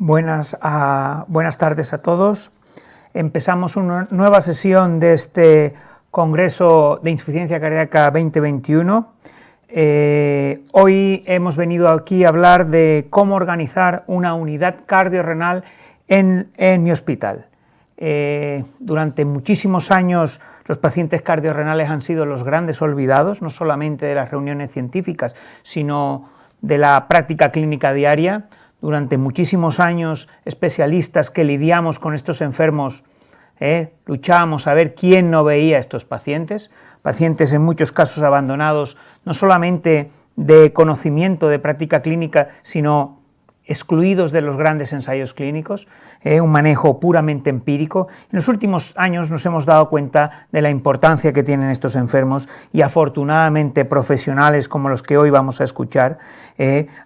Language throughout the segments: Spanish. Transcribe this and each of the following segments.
Buenas tardes a todos. Empezamos una nueva sesión de este Congreso de Insuficiencia Cardíaca 2021. Hoy hemos venido aquí a hablar de cómo organizar una unidad cardiorrenal en mi hospital. Durante muchísimos años los pacientes cardiorrenales han sido los grandes olvidados, no solamente de las reuniones científicas, sino de la práctica clínica diaria. Durante muchísimos años, especialistas que lidiamos con estos enfermos, luchábamos a ver quién no veía a estos pacientes en muchos casos abandonados, no solamente de conocimiento de práctica clínica, sino excluidos de los grandes ensayos clínicos, un manejo puramente empírico. En los últimos años nos hemos dado cuenta de la importancia que tienen estos enfermos y afortunadamente profesionales como los que hoy vamos a escuchar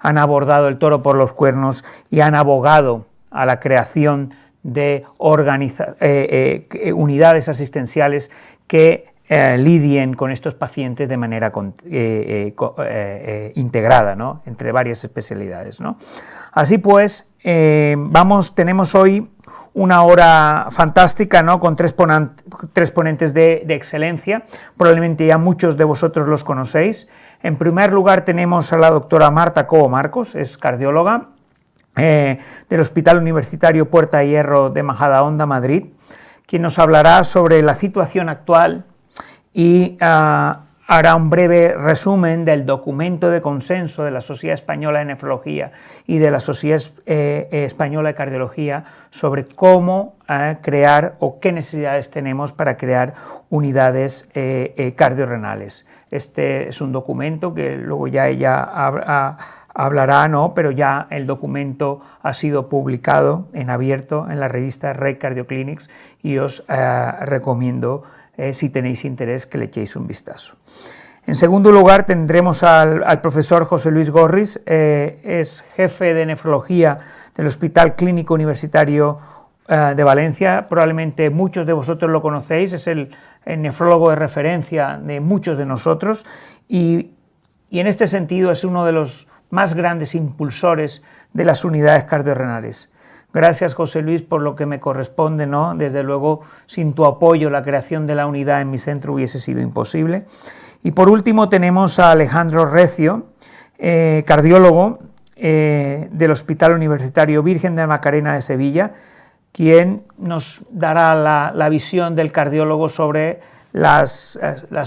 han abordado el toro por los cuernos y han abogado a la creación de unidades asistenciales que lidien con estos pacientes de manera integrada, ¿no?, entre varias especialidades, ¿no? Así pues, tenemos hoy una hora fantástica, ¿no?, con tres ponentes de excelencia. Probablemente ya muchos de vosotros los conocéis. En primer lugar tenemos a la doctora Marta Cobo Marcos, es cardióloga del Hospital Universitario Puerta de Hierro de Majadahonda, Madrid, quien nos hablará sobre la situación actual y hará un breve resumen del documento de consenso de la Sociedad Española de Nefrología y de la Sociedad Española de Cardiología sobre cómo crear o qué necesidades tenemos para crear unidades cardiorrenales. Este es un documento que luego ya ella hablará, ¿no?, pero ya el documento ha sido publicado en abierto en la revista Rey Cardioclinics y os recomiendo, si tenéis interés, que le echéis un vistazo. En segundo lugar tendremos al profesor José Luis Gorris, es jefe de nefrología del Hospital Clínico Universitario de Valencia. Probablemente muchos de vosotros lo conocéis, es el nefrólogo de referencia de muchos de nosotros y en este sentido es uno de los más grandes impulsores de las unidades cardiorrenales. Gracias, José Luis, por lo que me corresponde, ¿no? Desde luego, sin tu apoyo, la creación de la unidad en mi centro hubiese sido imposible. Y por último tenemos a Alejandro Recio, cardiólogo del Hospital Universitario Virgen de la Macarena de Sevilla, quien nos dará la visión del cardiólogo sobre las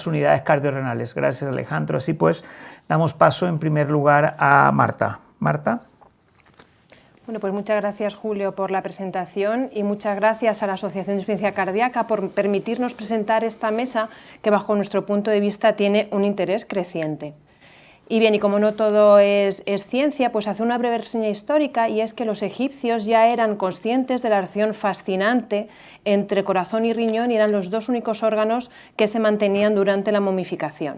unidades cardiorrenales. Gracias, Alejandro. Así pues, damos paso en primer lugar a Marta. Marta. Bueno, pues muchas gracias, Julio, por la presentación y muchas gracias a la Asociación de Insuficiencia Cardíaca por permitirnos presentar esta mesa que, bajo nuestro punto de vista, tiene un interés creciente. Y bien, y como no todo es ciencia, pues hacer una breve reseña histórica, y es que los egipcios ya eran conscientes de la relación fascinante entre corazón y riñón y eran los dos únicos órganos que se mantenían durante la momificación.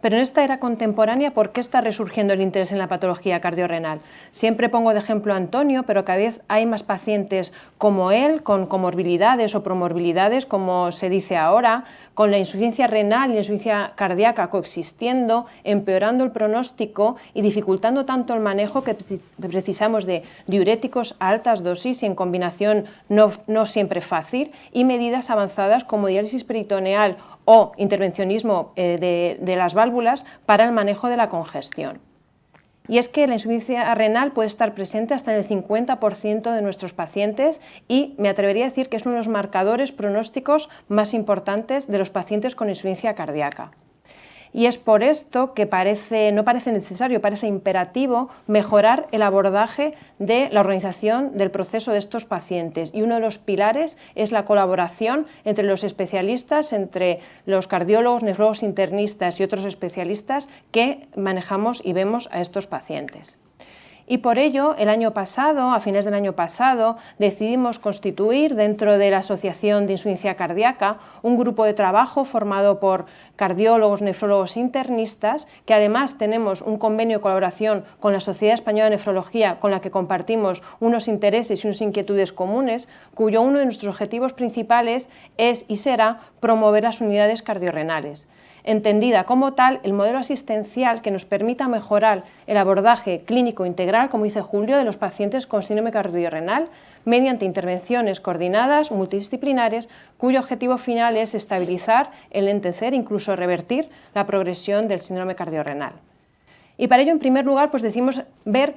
Pero en esta era contemporánea, ¿por qué está resurgiendo el interés en la patología cardiorrenal? Siempre pongo de ejemplo a Antonio, pero cada vez hay más pacientes como él, con comorbilidades o promorbilidades, como se dice ahora, con la insuficiencia renal y la insuficiencia cardíaca coexistiendo, empeorando el pronóstico y dificultando tanto el manejo que precisamos de diuréticos a altas dosis y en combinación no siempre fácil, y medidas avanzadas como diálisis peritoneal o intervencionismo de las válvulas para el manejo de la congestión. Y es que la insuficiencia renal puede estar presente hasta en el 50% de nuestros pacientes y me atrevería a decir que es uno de los marcadores pronósticos más importantes de los pacientes con insuficiencia cardíaca. Y es por esto que no parece necesario, parece imperativo mejorar el abordaje de la organización del proceso de estos pacientes. Y uno de los pilares es la colaboración entre los especialistas, entre los cardiólogos, nefrólogos internistas y otros especialistas que manejamos y vemos a estos pacientes. Y por ello, el año pasado, a fines del año pasado, decidimos constituir dentro de la Asociación de Insuficiencia Cardíaca un grupo de trabajo formado por cardiólogos, nefrólogos e internistas, que además tenemos un convenio de colaboración con la Sociedad Española de Nefrología, con la que compartimos unos intereses y unas inquietudes comunes, cuyo uno de nuestros objetivos principales es y será promover las unidades cardiorrenales. entendida como tal, el modelo asistencial que nos permita mejorar el abordaje clínico integral, como dice Julio, de los pacientes con síndrome cardiorrenal, mediante intervenciones coordinadas, multidisciplinares, cuyo objetivo final es estabilizar, enlentecer, incluso revertir la progresión del síndrome cardiorrenal. Y para ello, en primer lugar, pues decimos ver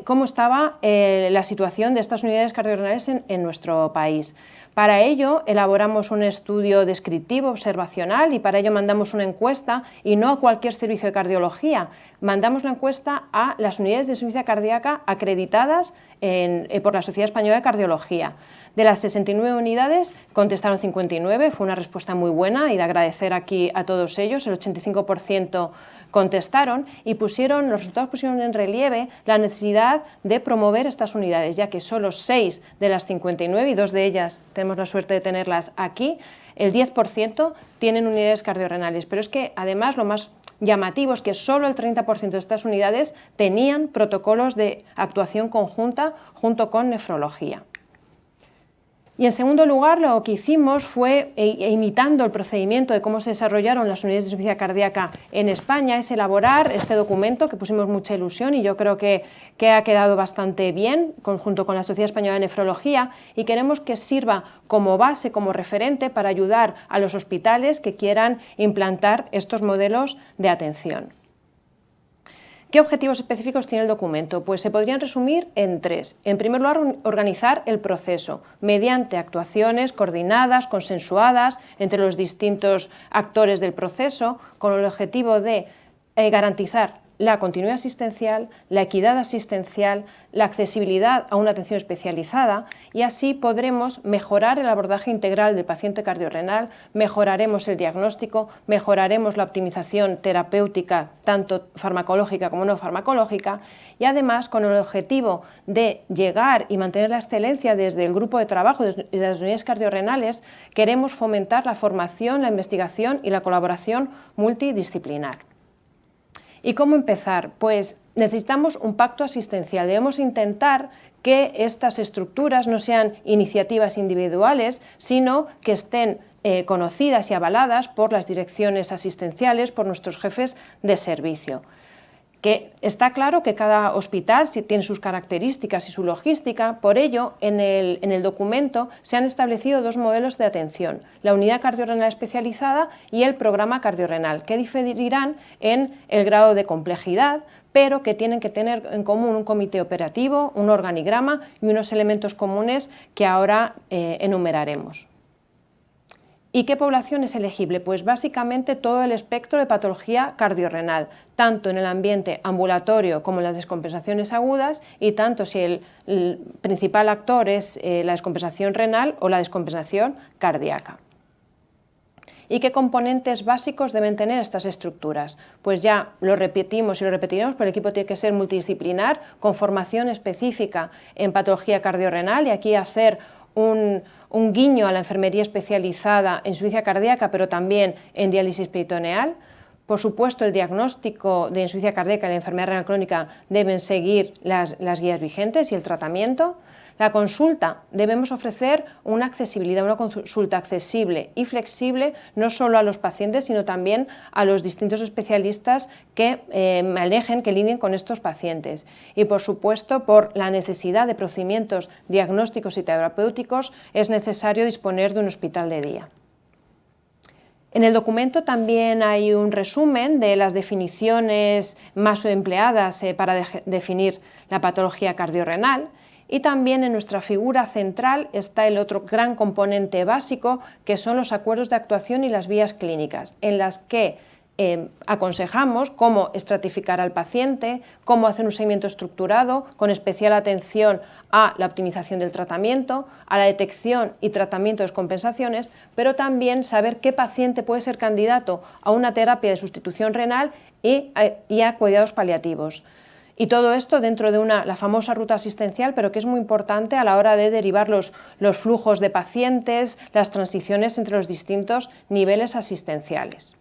cómo estaba la situación de estas unidades cardiorrenales en nuestro país. Para ello elaboramos un estudio descriptivo, observacional, y para ello mandamos una encuesta, y no a cualquier servicio de cardiología, mandamos la encuesta a las unidades de insuficiencia cardíaca acreditadas por la Sociedad Española de Cardiología. De las 69 unidades contestaron 59, fue una respuesta muy buena y de agradecer aquí a todos ellos, el 85% contestaron y los resultados pusieron en relieve la necesidad de promover estas unidades, ya que solo 6 de las 59, y 2 de ellas tenemos la suerte de tenerlas aquí, el 10% tienen unidades cardiorrenales. Pero es que además lo más llamativo es que solo el 30% de estas unidades tenían protocolos de actuación conjunta junto con nefrología. Y en segundo lugar, lo que hicimos fue, imitando el procedimiento de cómo se desarrollaron las unidades de insuficiencia cardíaca en España, es elaborar este documento que pusimos mucha ilusión y yo creo que ha quedado bastante bien, junto con la Sociedad Española de Nefrología, y queremos que sirva como base, como referente para ayudar a los hospitales que quieran implantar estos modelos de atención. ¿Qué objetivos específicos tiene el documento? Pues se podrían resumir en 3. En primer lugar, organizar el proceso mediante actuaciones coordinadas, consensuadas entre los distintos actores del proceso, con el objetivo de garantizar la continuidad asistencial, la equidad asistencial, la accesibilidad a una atención especializada, y así podremos mejorar el abordaje integral del paciente cardiorrenal, mejoraremos el diagnóstico, mejoraremos la optimización terapéutica, tanto farmacológica como no farmacológica, y además con el objetivo de llegar y mantener la excelencia desde el grupo de trabajo de las unidades cardiorrenales, queremos fomentar la formación, la investigación y la colaboración multidisciplinar. ¿Y cómo empezar? Pues necesitamos un pacto asistencial. Debemos intentar que estas estructuras no sean iniciativas individuales, sino que estén conocidas y avaladas por las direcciones asistenciales, por nuestros jefes de servicio. Que está claro que cada hospital tiene sus características y su logística, por ello en el documento se han establecido 2 modelos de atención, la unidad cardiorrenal especializada y el programa cardiorrenal, que diferirán en el grado de complejidad, pero que tienen que tener en común un comité operativo, un organigrama y unos elementos comunes que ahora enumeraremos. ¿Y qué población es elegible? Pues básicamente todo el espectro de patología cardiorrenal, tanto en el ambiente ambulatorio como en las descompensaciones agudas, y tanto si el principal actor es la descompensación renal o la descompensación cardíaca. ¿Y qué componentes básicos deben tener estas estructuras? Pues ya lo repetimos y lo repetiremos, pero el equipo tiene que ser multidisciplinar, con formación específica en patología cardiorrenal, y aquí hacer un guiño a la enfermería especializada en insuficiencia cardíaca, pero también en diálisis peritoneal. Por supuesto, el diagnóstico de insuficiencia cardíaca y la enfermedad renal crónica deben seguir las guías vigentes y el tratamiento. La consulta, debemos ofrecer una accesibilidad, una consulta accesible y flexible, no solo a los pacientes, sino también a los distintos especialistas que manejen, que lidien con estos pacientes. Y por supuesto, por la necesidad de procedimientos diagnósticos y terapéuticos, es necesario disponer de un hospital de día. En el documento también hay un resumen de las definiciones más empleadas para definir la patología cardiorrenal. Y también en nuestra figura central está el otro gran componente básico, que son los acuerdos de actuación y las vías clínicas, en las que aconsejamos cómo estratificar al paciente, cómo hacer un seguimiento estructurado, con especial atención a la optimización del tratamiento, a la detección y tratamiento de descompensaciones, pero también saber qué paciente puede ser candidato a una terapia de sustitución renal y a cuidados paliativos. Y todo esto dentro de la famosa ruta asistencial, pero que es muy importante a la hora de derivar los flujos de pacientes, las transiciones entre los distintos niveles asistenciales.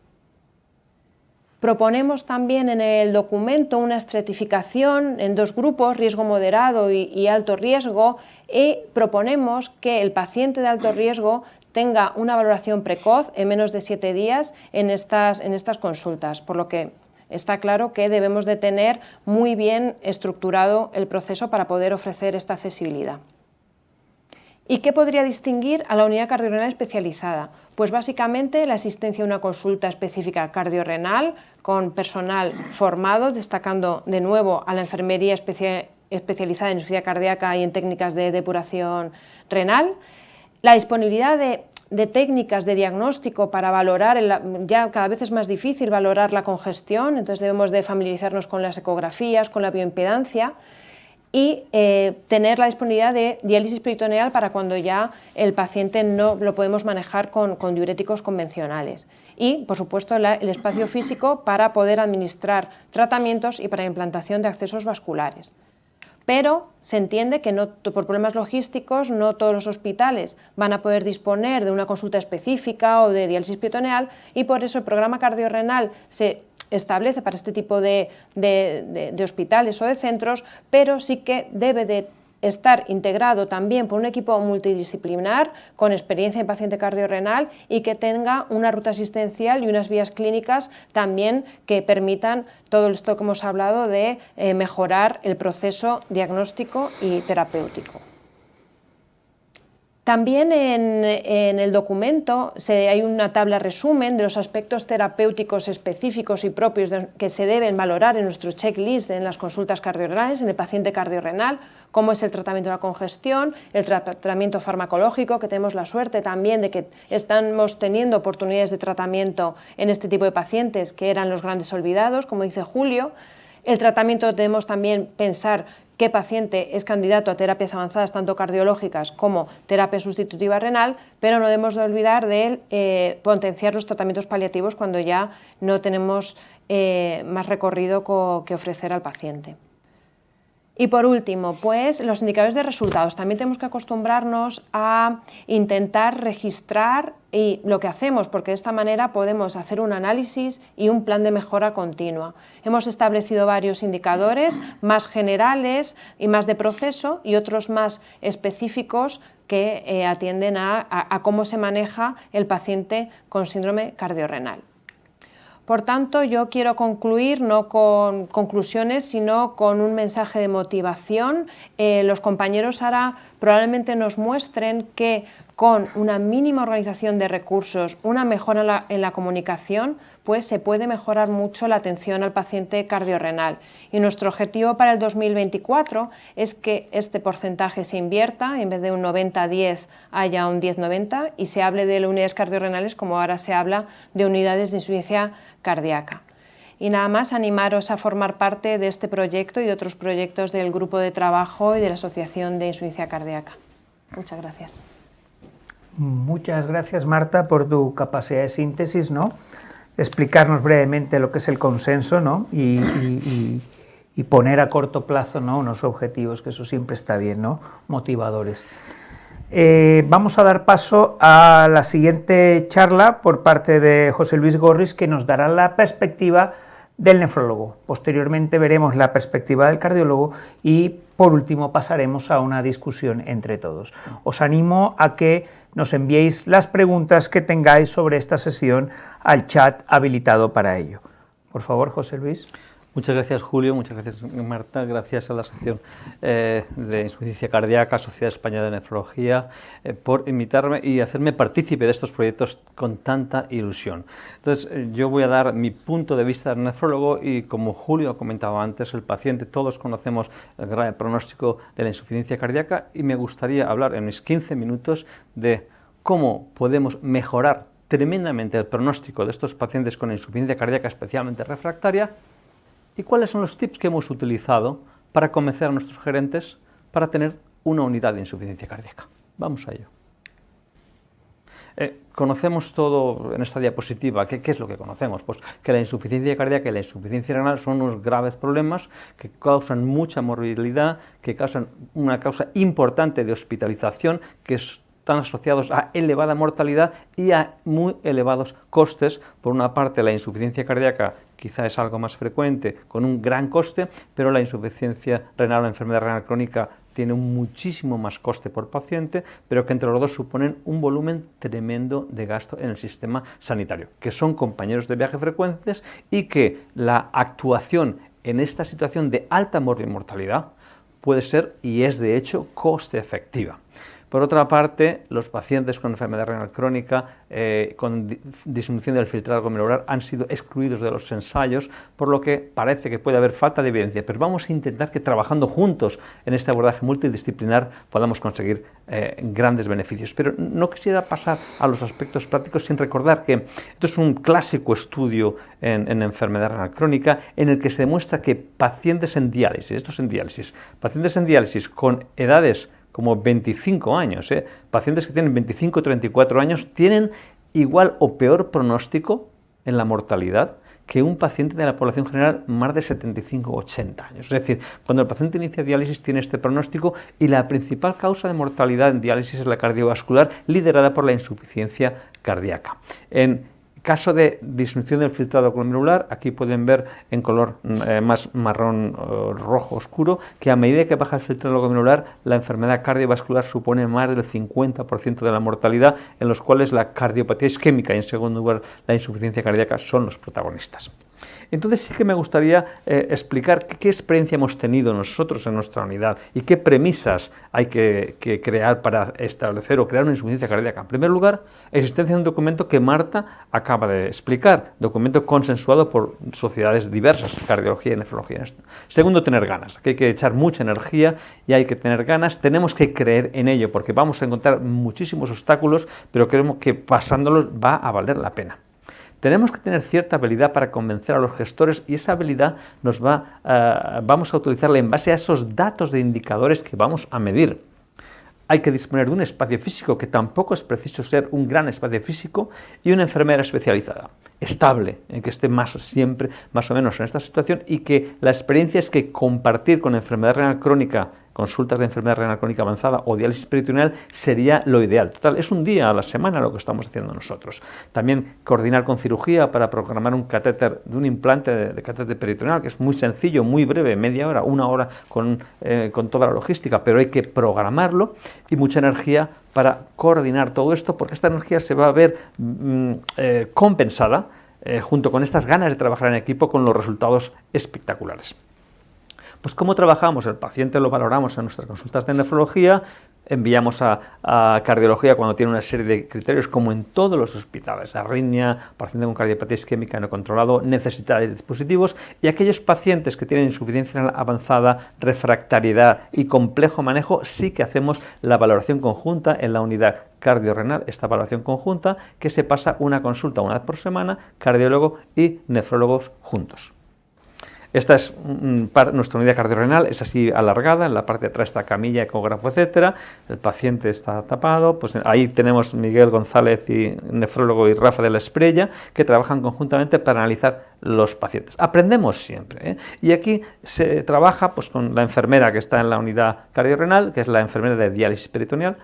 Proponemos también en el documento una estratificación en 2 grupos, riesgo moderado y alto riesgo, y proponemos que el paciente de alto riesgo tenga una valoración precoz en menos de 7 días en estas consultas, por lo que está claro que debemos de tener muy bien estructurado el proceso para poder ofrecer esta accesibilidad. ¿Y qué podría distinguir a la unidad cardiorrenal especializada? Pues básicamente la asistencia a una consulta específica cardiorrenal con personal formado, destacando de nuevo a la enfermería especializada en insuficiencia cardíaca y en técnicas de depuración renal, la disponibilidad de técnicas de diagnóstico para valorar, ya cada vez es más difícil valorar la congestión, entonces debemos de familiarizarnos con las ecografías, con la bioimpedancia, y tener la disponibilidad de diálisis peritoneal para cuando ya el paciente no lo podemos manejar con diuréticos convencionales. Y, por supuesto, el espacio físico para poder administrar tratamientos y para implantación de accesos vasculares. Pero se entiende que por problemas logísticos no todos los hospitales van a poder disponer de una consulta específica o de diálisis peritoneal, y por eso el programa cardiorrenal se establece para este tipo de hospitales o de centros, pero sí que debe de estar integrado también por un equipo multidisciplinar con experiencia en paciente cardiorrenal y que tenga una ruta asistencial y unas vías clínicas también que permitan todo esto que hemos hablado de mejorar el proceso diagnóstico y terapéutico. También en el documento hay una tabla resumen de los aspectos terapéuticos específicos y propios que se deben valorar en nuestro checklist en las consultas cardiorrenales, en el paciente cardiorrenal, como es el tratamiento de la congestión, el tratamiento farmacológico, que tenemos la suerte también de que estamos teniendo oportunidades de tratamiento en este tipo de pacientes que eran los grandes olvidados, como dice Julio. El tratamiento debemos también pensar qué paciente es candidato a terapias avanzadas, tanto cardiológicas como terapia sustitutiva renal, pero no debemos de olvidar de potenciar los tratamientos paliativos cuando ya no tenemos más recorrido que ofrecer al paciente. Y por último, pues los indicadores de resultados. También tenemos que acostumbrarnos a intentar registrar y lo que hacemos, porque de esta manera podemos hacer un análisis y un plan de mejora continua. Hemos establecido varios indicadores más generales y más de proceso y otros más específicos que atienden a cómo se maneja el paciente con síndrome cardiorrenal. Por tanto, yo quiero concluir no con conclusiones, sino con un mensaje de motivación. Los compañeros ahora probablemente nos muestren que con una mínima organización de recursos, una mejora en la comunicación, pues se puede mejorar mucho la atención al paciente cardiorrenal. Y nuestro objetivo para el 2024 es que este porcentaje se invierta, en vez de un 90-10 haya un 10-90 y se hable de unidades cardiorrenales como ahora se habla de unidades de insuficiencia cardíaca. Y nada más, animaros a formar parte de este proyecto y de otros proyectos del grupo de trabajo y de la Asociación de Insuficiencia Cardíaca. Muchas gracias. Muchas gracias, Marta, por tu capacidad de síntesis, ¿no? Explicarnos brevemente lo que es el consenso, ¿no? y poner a corto plazo, ¿no?, unos objetivos, que eso siempre está bien, ¿no?, motivadores. Vamos a dar paso a la siguiente charla por parte de José Luis Gorris, que nos dará la perspectiva del nefrólogo. Posteriormente veremos la perspectiva del cardiólogo y por último pasaremos a una discusión entre todos. Os animo a que nos enviéis las preguntas que tengáis sobre esta sesión al chat habilitado para ello. Por favor, José Luis. Muchas gracias, Julio, muchas gracias, Marta, gracias a la Asociación de Insuficiencia Cardíaca, Sociedad Española de Nefrología, por invitarme y hacerme partícipe de estos proyectos con tanta ilusión. Entonces, yo voy a dar mi punto de vista de nefrólogo y, como Julio ha comentado antes, el paciente, todos conocemos el grave pronóstico de la insuficiencia cardíaca y me gustaría hablar en mis 15 minutos de cómo podemos mejorar tremendamente el pronóstico de estos pacientes con insuficiencia cardíaca, especialmente refractaria, y cuáles son los tips que hemos utilizado para convencer a nuestros gerentes para tener una unidad de insuficiencia cardíaca. Vamos a ello. Conocemos todo en esta diapositiva. ¿Qué es lo que conocemos? Pues que la insuficiencia cardíaca y la insuficiencia renal son unos graves problemas que causan mucha morbilidad, que causan una causa importante de hospitalización, que están asociados a elevada mortalidad y a muy elevados costes. Por una parte, la insuficiencia cardíaca quizá es algo más frecuente, con un gran coste, pero la insuficiencia renal o enfermedad renal crónica tiene muchísimo más coste por paciente, pero que entre los dos suponen un volumen tremendo de gasto en el sistema sanitario, que son compañeros de viaje frecuentes y que la actuación en esta situación de alta mortalidad puede ser y es de hecho coste efectiva. Por otra parte, los pacientes con enfermedad renal crónica con disminución del filtrado glomerular han sido excluidos de los ensayos, por lo que parece que puede haber falta de evidencia, pero vamos a intentar que trabajando juntos en este abordaje multidisciplinar podamos conseguir grandes beneficios. Pero no quisiera pasar a los aspectos prácticos sin recordar que esto es un clásico estudio en enfermedad renal crónica en el que se demuestra que pacientes en diálisis, pacientes en diálisis con edades como 25 años, pacientes que tienen 25 o 34 años tienen igual o peor pronóstico en la mortalidad que un paciente de la población general más de 75 o 80 años. Es decir, cuando el paciente inicia diálisis tiene este pronóstico y la principal causa de mortalidad en diálisis es la cardiovascular, liderada por la insuficiencia cardíaca. En caso de disminución del filtrado glomerular, aquí pueden ver en color más marrón rojo oscuro que a medida que baja el filtrado glomerular, la enfermedad cardiovascular supone más del 50% de la mortalidad, en los cuales la cardiopatía isquémica y en segundo lugar la insuficiencia cardíaca son los protagonistas. Entonces sí que me gustaría explicar qué experiencia hemos tenido nosotros en nuestra unidad y qué premisas hay que crear para establecer o crear una insuficiencia cardíaca. En primer lugar, existencia de un documento que Marta acaba de explicar, documento consensuado por sociedades diversas, cardiología y nefrología. Segundo, tener ganas, que hay que echar mucha energía y hay que tener ganas, tenemos que creer en ello porque vamos a encontrar muchísimos obstáculos, pero creemos que pasándolos va a valer la pena. Tenemos que tener cierta habilidad para convencer a los gestores y esa habilidad vamos a utilizarla en base a esos datos de indicadores que vamos a medir. Hay que disponer de un espacio físico, que tampoco es preciso ser un gran espacio físico, y una enfermera especializada, estable, que esté siempre más o menos en esta situación y que la experiencia es que compartir con enfermedad renal crónica, consultas de enfermedad renal crónica avanzada o diálisis peritoneal sería lo ideal. Total, es un día a la semana lo que estamos haciendo nosotros. También coordinar con cirugía para programar un catéter, de un implante de catéter peritoneal, que es muy sencillo, muy breve, media hora, una hora con toda la logística, pero hay que programarlo y mucha energía para coordinar todo esto, porque esta energía se va a ver compensada junto con estas ganas de trabajar en equipo con los resultados espectaculares. Pues ¿cómo trabajamos? El paciente lo valoramos en nuestras consultas de nefrología, enviamos a cardiología cuando tiene una serie de criterios como en todos los hospitales, arritmia, paciente con cardiopatía isquémica no controlado, necesidad de dispositivos, y aquellos pacientes que tienen insuficiencia renal avanzada, refractariedad y complejo manejo, sí que hacemos la valoración conjunta en la unidad cardiorrenal, esta valoración conjunta que se pasa una consulta una vez por semana, cardiólogo y nefrólogos juntos. Esta es nuestra unidad cardiorrenal, es así alargada, en la parte de atrás está camilla, ecógrafo, etcétera. El paciente está tapado, pues ahí tenemos Miguel González, y nefrólogo, y Rafa de la Espriella, que trabajan conjuntamente para analizar los pacientes. Aprendemos siempre, y aquí se trabaja pues con la enfermera que está en la unidad cardiorrenal, que es la enfermera de diálisis peritoneal.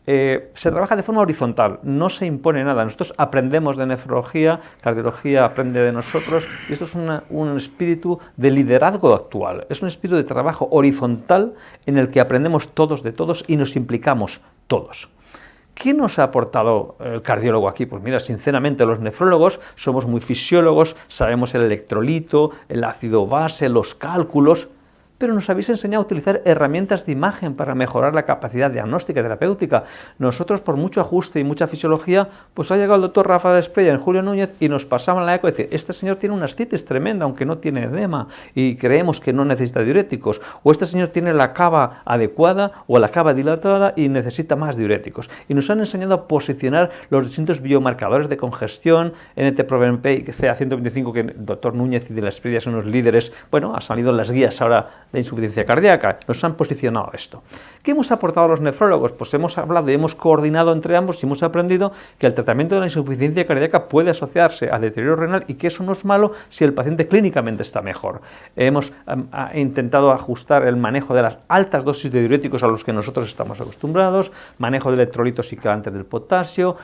Se trabaja de forma horizontal, no se impone nada. Nosotros aprendemos de nefrología, cardiología aprende de nosotros, y esto es un espíritu de liderazgo actual, es un espíritu de trabajo horizontal en el que aprendemos todos de todos y nos implicamos todos. ¿Qué nos ha aportado el cardiólogo aquí? Pues mira, sinceramente los nefrólogos somos muy fisiólogos, sabemos el electrolito, el ácido base, los cálculos, pero nos habéis enseñado a utilizar herramientas de imagen para mejorar la capacidad diagnóstica y terapéutica. Nosotros, por mucho ajuste y mucha fisiología, pues ha llegado el doctor Rafa de la Espriella en Julio Núñez y nos pasaban la eco y decía, este señor tiene una ascitis tremenda, aunque no tiene edema, y creemos que no necesita diuréticos, o este señor tiene la cava adecuada o la cava dilatada y necesita más diuréticos. Y nos han enseñado a posicionar los distintos biomarcadores de congestión, NT-proBNP y CA125, que el doctor Núñez y de la Espriella son los líderes. Bueno, han salido las guías ahora de insuficiencia cardíaca, nos han posicionado esto. ¿Qué hemos aportado a los nefrólogos? Pues hemos hablado y hemos coordinado entre ambos y hemos aprendido que el tratamiento de la insuficiencia cardíaca puede asociarse al deterioro renal y que eso no es malo si el paciente clínicamente está mejor. Hemos intentado ajustar el manejo de las altas dosis de diuréticos a los que nosotros estamos acostumbrados, manejo de electrolitos ciclantes del potasio,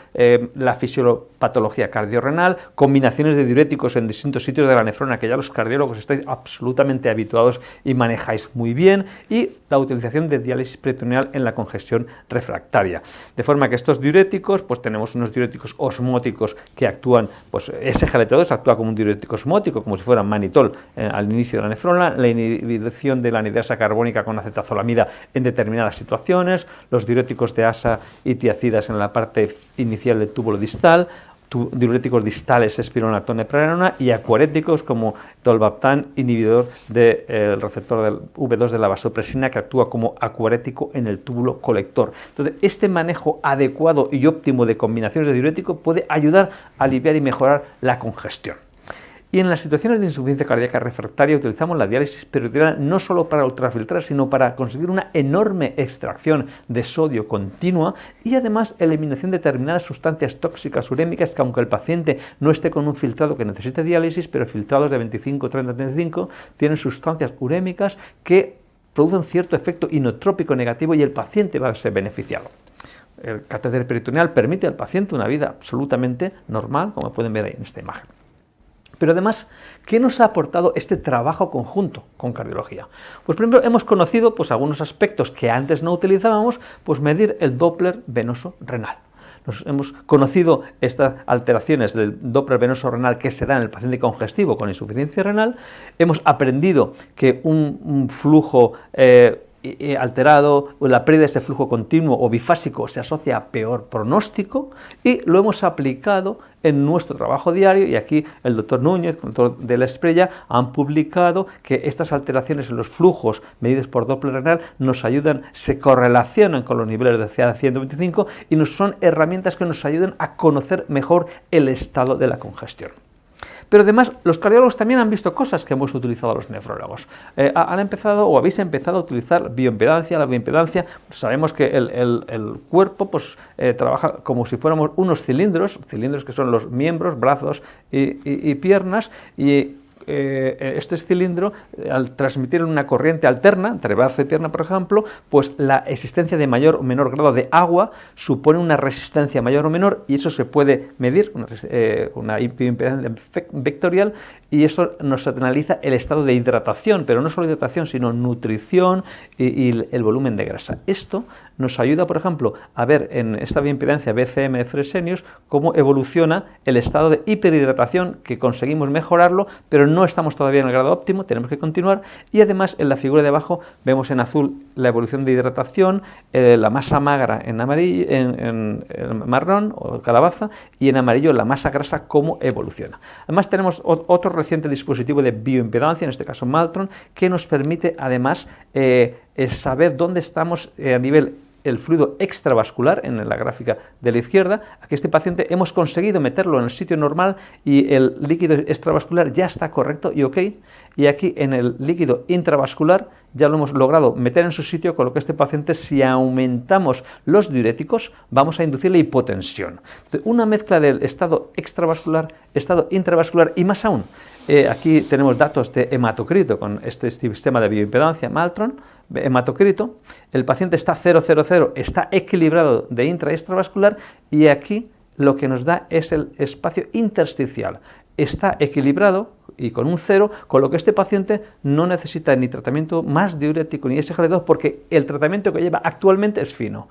la fisiopatología cardiorrenal, combinaciones de diuréticos en distintos sitios de la nefrona que ya los cardiólogos estáis absolutamente habituados y manejando manejáis muy bien, y la utilización de diálisis peritoneal en la congestión refractaria. De forma que estos diuréticos, pues tenemos unos diuréticos osmóticos que actúan, pues SGLT2 actúa como un diurético osmótico, como si fuera manitol al inicio de la nefrona, la inhibición de la anhidrasa carbónica con acetazolamida en determinadas situaciones, los diuréticos de asa y tiacidas en la parte inicial del túbulo distal, diuréticos distales, espironolactona y pranolona, y acuaréticos como tolvaptan, inhibidor del receptor del V2 de la vasopresina, que actúa como acuarético en el túbulo colector. Entonces, este manejo adecuado y óptimo de combinaciones de diuréticos puede ayudar a aliviar y mejorar la congestión. Y en las situaciones de insuficiencia cardíaca refractaria utilizamos la diálisis peritoneal no solo para ultrafiltrar, sino para conseguir una enorme extracción de sodio continua y además eliminación de determinadas sustancias tóxicas urémicas que, aunque el paciente no esté con un filtrado que necesite diálisis, pero filtrados de 25, 30, 35, tienen sustancias urémicas que producen cierto efecto inotrópico negativo y el paciente va a ser beneficiado. El catéter peritoneal permite al paciente una vida absolutamente normal, como pueden ver ahí en esta imagen. Pero además, ¿qué nos ha aportado este trabajo conjunto con cardiología? Pues primero hemos conocido algunos aspectos que antes no utilizábamos, medir el Doppler venoso renal. Hemos conocido estas alteraciones del Doppler venoso renal que se da en el paciente congestivo con insuficiencia renal. Hemos aprendido que un flujo alterado, la pérdida de ese flujo continuo o bifásico se asocia a peor pronóstico, y lo hemos aplicado en nuestro trabajo diario, y aquí el doctor Núñez, el doctor de la Espriella, han publicado que estas alteraciones en los flujos medidos por Doppler renal nos ayudan, se correlacionan con los niveles de CA 125 y nos son herramientas que nos ayudan a conocer mejor el estado de la congestión. Pero además, los cardiólogos también han visto cosas que hemos utilizado los nefrólogos. Han empezado o habéis empezado a utilizar bioimpedancia. La bioimpedancia, sabemos que el cuerpo trabaja como si fuéramos unos cilindros que son los miembros, brazos y piernas, y este cilindro, al transmitir una corriente alterna entre brazo y pierna, por ejemplo, pues la existencia de mayor o menor grado de agua supone una resistencia mayor o menor, y eso se puede medir, una impedancia vectorial, y eso nos analiza el estado de hidratación, pero no solo hidratación, sino nutrición y el volumen de grasa. Esto nos ayuda, por ejemplo, a ver en esta bioimpedancia BCM de Fresenius cómo evoluciona el estado de hiperhidratación, que conseguimos mejorarlo, pero no estamos todavía en el grado óptimo, tenemos que continuar. Y además, en la figura de abajo vemos en azul la evolución de hidratación, la masa magra en amarillo, en marrón o calabaza, y en amarillo la masa grasa, cómo evoluciona. Además, tenemos otro reciente dispositivo de bioimpedancia, en este caso Maltron, que nos permite además saber dónde estamos a nivel el fluido extravascular en la gráfica de la izquierda. Aquí este paciente hemos conseguido meterlo en el sitio normal y el líquido extravascular ya está correcto y ok, y aquí en el líquido intravascular ya lo hemos logrado meter en su sitio, con lo que este paciente, si aumentamos los diuréticos, vamos a inducir la hipotensión. Entonces, una mezcla del estado extravascular, estado intravascular y más aún, aquí tenemos datos de hematocrito con este sistema de bioimpedancia Maltron, hematocrito, el paciente está 0,00, está equilibrado de intra y extravascular, y aquí lo que nos da es el espacio intersticial, está equilibrado y con un 0, con lo que este paciente no necesita ni tratamiento más diurético ni SGLT2, porque el tratamiento que lleva actualmente es fino.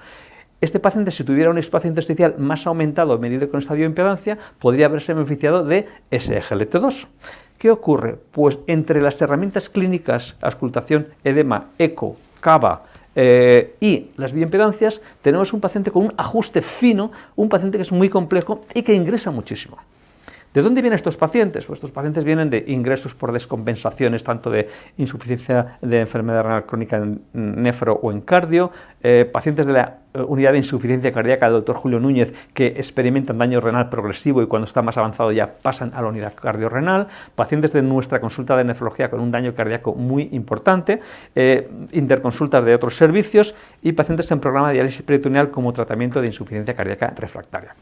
Este paciente, si tuviera un espacio intersticial más aumentado medido con esta bioimpedancia, podría haberse beneficiado de SGLT2. ¿Qué ocurre? Pues entre las herramientas clínicas, auscultación, edema, eco, cava y las bioimpedancias, tenemos un paciente con un ajuste fino, un paciente que es muy complejo y que ingresa muchísimo. ¿De dónde vienen estos pacientes? Pues estos pacientes vienen de ingresos por descompensaciones, tanto de insuficiencia de enfermedad renal crónica en nefro o en cardio, pacientes de la unidad de insuficiencia cardíaca del doctor Julio Núñez, que experimentan daño renal progresivo y cuando está más avanzado ya pasan a la unidad cardiorrenal, pacientes de nuestra consulta de nefrología con un daño cardíaco muy importante, interconsultas de otros servicios y pacientes en programa de diálisis peritoneal como tratamiento de insuficiencia cardíaca refractaria.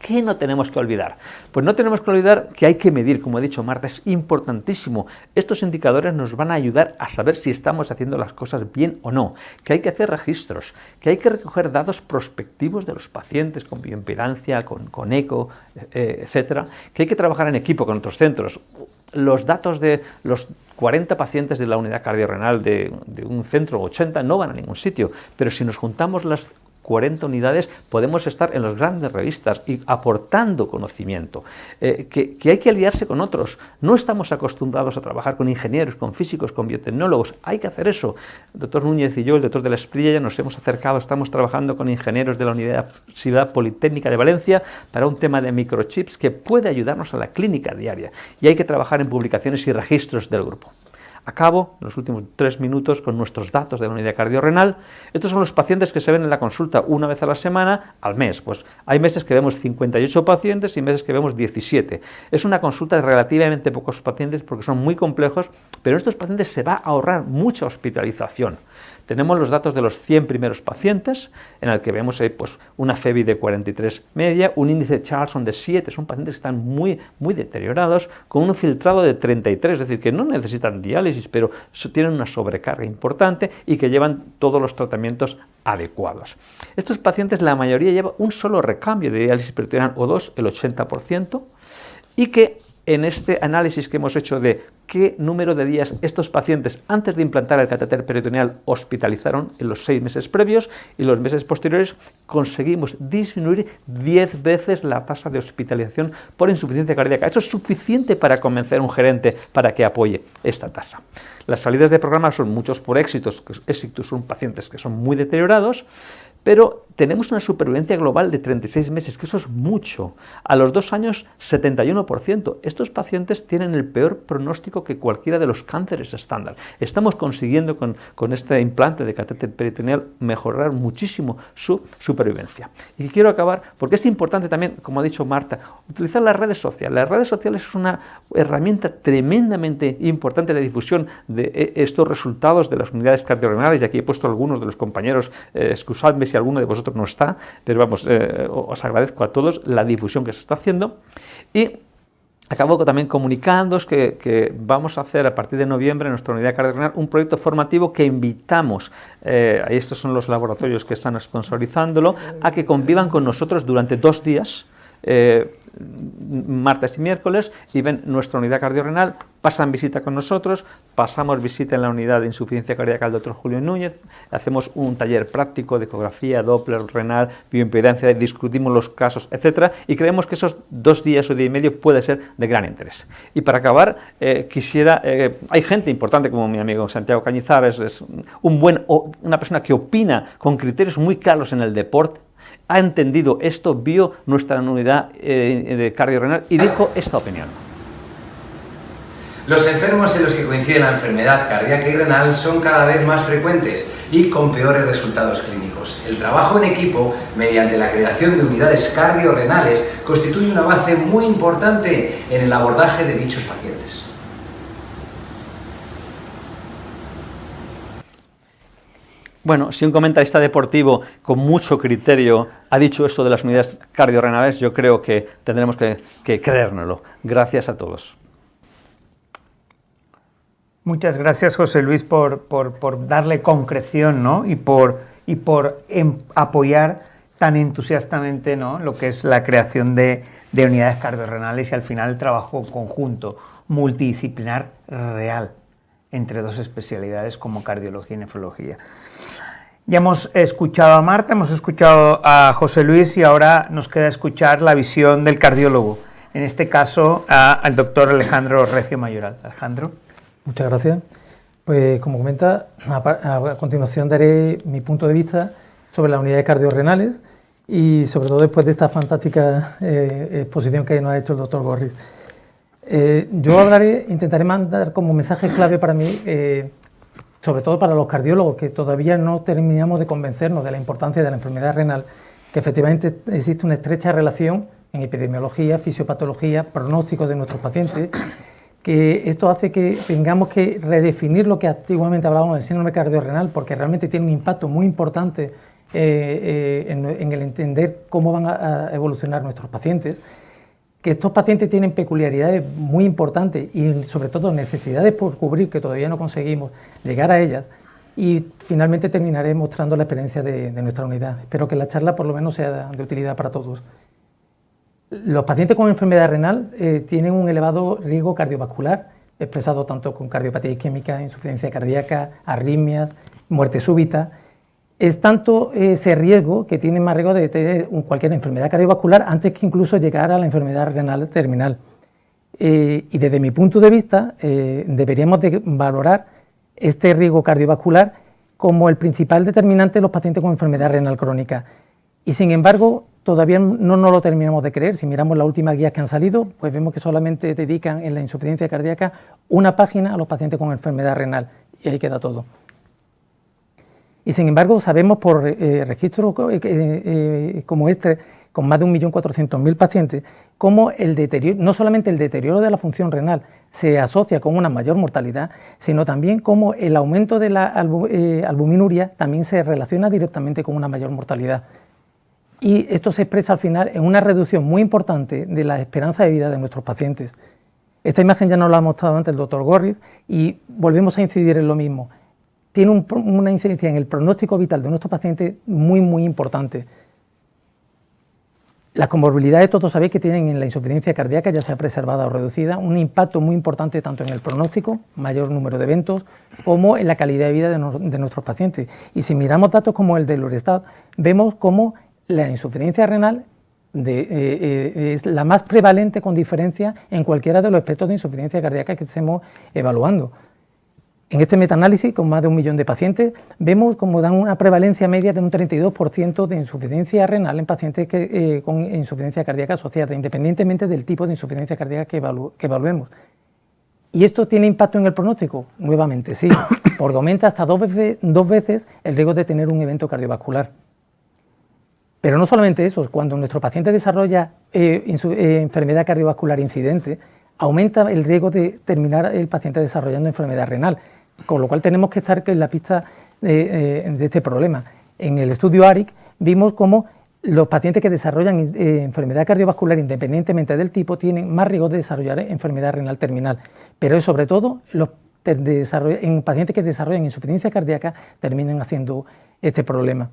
¿Qué no tenemos que olvidar? Pues no tenemos que olvidar que hay que medir, como ha dicho Marta, es importantísimo. Estos indicadores nos van a ayudar a saber si estamos haciendo las cosas bien o no, que hay que hacer registros, que hay que recoger datos prospectivos de los pacientes con bioimpedancia, con eco, etcétera, que hay que trabajar en equipo con otros centros. Los datos de los 40 pacientes de la unidad cardiorrenal de un centro, 80, no van a ningún sitio, pero si nos juntamos las 40 unidades podemos estar en las grandes revistas y aportando conocimiento, que hay que aliarse con otros. No estamos acostumbrados a trabajar con ingenieros, con físicos, con biotecnólogos, hay que hacer eso. El doctor Núñez y yo, el doctor de la Espriella, ya nos hemos acercado, estamos trabajando con ingenieros de la Universidad Politécnica de Valencia para un tema de microchips que puede ayudarnos a la clínica diaria, y hay que trabajar en publicaciones y registros del grupo. Acabo en los últimos 3 minutos con nuestros datos de la unidad cardiorrenal. Estos son los pacientes que se ven en la consulta una vez a la semana, al mes. Pues hay meses que vemos 58 pacientes y meses que vemos 17. Es una consulta de relativamente pocos pacientes porque son muy complejos, pero en estos pacientes se va a ahorrar mucha hospitalización. Tenemos los datos de los 100 primeros pacientes, en el que vemos pues, una FEBI de 43 media, un índice de Charlson de 7, son pacientes que están muy deteriorados, con un filtrado de 33, es decir, que no necesitan diálisis, pero tienen una sobrecarga importante y que llevan todos los tratamientos adecuados. Estos pacientes, la mayoría lleva un solo recambio de diálisis peritoneal o dos, el 80%, y que en este análisis que hemos hecho de qué número de días estos pacientes antes de implantar el catéter peritoneal hospitalizaron en los 6 meses previos y los meses posteriores, conseguimos disminuir 10 veces la tasa de hospitalización por insuficiencia cardíaca. Eso es suficiente para convencer a un gerente para que apoye esta tasa. Las salidas de programa son muchos por éxitos son pacientes que son muy deteriorados, pero tenemos una supervivencia global de 36 meses, que eso es mucho. A los 2 años, 71%. Estos pacientes tienen el peor pronóstico que cualquiera de los cánceres estándar. Estamos consiguiendo con este implante de catéter peritoneal mejorar muchísimo su supervivencia. Y quiero acabar, porque es importante también, como ha dicho Marta, utilizar las redes sociales. Las redes sociales es una herramienta tremendamente importante de difusión de estos resultados de las unidades cardiorrenales, y aquí he puesto algunos de los compañeros, excusadme si alguno de vosotros no está, pero vamos, os agradezco a todos la difusión que se está haciendo. Y acabo también comunicándoos que vamos a hacer a partir de noviembre en nuestra unidad cardiorrenal un proyecto formativo que invitamos, estos son los laboratorios que están sponsorizándolo, a que convivan con nosotros durante 2 días, martes y miércoles, y ven nuestra unidad cardiorrenal, pasan visita con nosotros, pasamos visita en la unidad de insuficiencia cardíaca del doctor Julio Núñez, hacemos un taller práctico de ecografía, Doppler, renal, bioimpedancia, discutimos los casos, etcétera, y creemos que esos 2 días o día y medio puede ser de gran interés. Y para acabar, hay gente importante como mi amigo Santiago Cañizares, es una persona que opina con criterios muy claros en el deporte, ha entendido esto, vio nuestra unidad de cardiorrenal y dijo esta opinión. Los enfermos en los que coincide la enfermedad cardíaca y renal son cada vez más frecuentes y con peores resultados clínicos. El trabajo en equipo, mediante la creación de unidades cardiorrenales, constituye un avance muy importante en el abordaje de dichos pacientes. Bueno, si un comentarista deportivo con mucho criterio ha dicho eso de las unidades cardiorrenales, yo creo que tendremos que creérnoslo. Gracias a todos. Muchas gracias, José Luis, por darle concreción, ¿no? y por apoyar tan entusiastamente, ¿no?, lo que es la creación de unidades cardiorrenales y al final el trabajo conjunto, multidisciplinar real, entre 2 especialidades como cardiología y nefrología. Ya hemos escuchado a Marta, hemos escuchado a José Luis y ahora nos queda escuchar la visión del cardiólogo, en este caso al doctor Alejandro Recio Mayoral. Alejandro. Muchas gracias. Pues como comenta, a continuación daré mi punto de vista sobre las unidades cardiorrenales y sobre todo después de esta fantástica exposición que nos ha hecho el doctor Gorriz. Yo intentaré mandar como mensaje clave para mí, sobre todo para los cardiólogos, que todavía no terminamos de convencernos de la importancia de la enfermedad renal, que efectivamente existe una estrecha relación en epidemiología, fisiopatología, pronóstico de nuestros pacientes, que esto hace que tengamos que redefinir lo que antiguamente hablábamos del síndrome cardiorrenal, porque realmente tiene un impacto muy importante en el entender cómo van a evolucionar nuestros pacientes, que estos pacientes tienen peculiaridades muy importantes y sobre todo necesidades por cubrir que todavía no conseguimos llegar a ellas, y finalmente terminaré mostrando la experiencia de nuestra unidad. Espero que la charla por lo menos sea de utilidad para todos. Los pacientes con enfermedad renal tienen un elevado riesgo cardiovascular, expresado tanto con cardiopatía isquémica, insuficiencia cardíaca, arritmias, muerte súbita. Es tanto ese riesgo que tienen más riesgo de tener cualquier enfermedad cardiovascular antes que incluso llegar a la enfermedad renal terminal. Y desde mi punto de vista deberíamos de valorar este riesgo cardiovascular como el principal determinante de los pacientes con enfermedad renal crónica. Y sin embargo, todavía no nos lo terminamos de creer. Si miramos las últimas guías que han salido, pues vemos que solamente dedican en la insuficiencia cardíaca una página a los pacientes con enfermedad renal, y ahí queda todo. Y sin embargo, sabemos por registros como este, con más de 1.400.000 pacientes, cómo el deterioro, no solamente el deterioro de la función renal se asocia con una mayor mortalidad, sino también cómo el aumento de la albuminuria también se relaciona directamente con una mayor mortalidad. Y esto se expresa al final en una reducción muy importante de la esperanza de vida de nuestros pacientes. Esta imagen ya nos la ha mostrado antes el doctor Gorriz y volvemos a incidir en lo mismo. Tiene una incidencia en el pronóstico vital de nuestros pacientes muy importante. Las comorbilidades, todos sabéis que tienen en la insuficiencia cardíaca, ya sea preservada o reducida, un impacto muy importante tanto en el pronóstico, mayor número de eventos, como en la calidad de vida de nuestros pacientes. Y si miramos datos como el del Eurostat, vemos cómo la insuficiencia renal es la más prevalente con diferencia en cualquiera de los aspectos de insuficiencia cardíaca que estemos evaluando. En este metaanálisis, con más de 1 millón de pacientes, vemos como dan una prevalencia media de un 32% de insuficiencia renal en pacientes con insuficiencia cardíaca asociada, independientemente del tipo de insuficiencia cardíaca que evaluemos. ¿Y esto tiene impacto en el pronóstico? Nuevamente sí, porque aumenta hasta dos veces el riesgo de tener un evento cardiovascular. Pero no solamente eso, cuando nuestro paciente desarrolla enfermedad cardiovascular incidente, aumenta el riesgo de terminar el paciente desarrollando enfermedad renal, con lo cual tenemos que estar en la pista de este problema. En el estudio ARIC vimos cómo los pacientes que desarrollan enfermedad cardiovascular independientemente del tipo tienen más riesgo de desarrollar enfermedad renal terminal, pero sobre todo en pacientes que desarrollan insuficiencia cardíaca terminan haciendo este problema.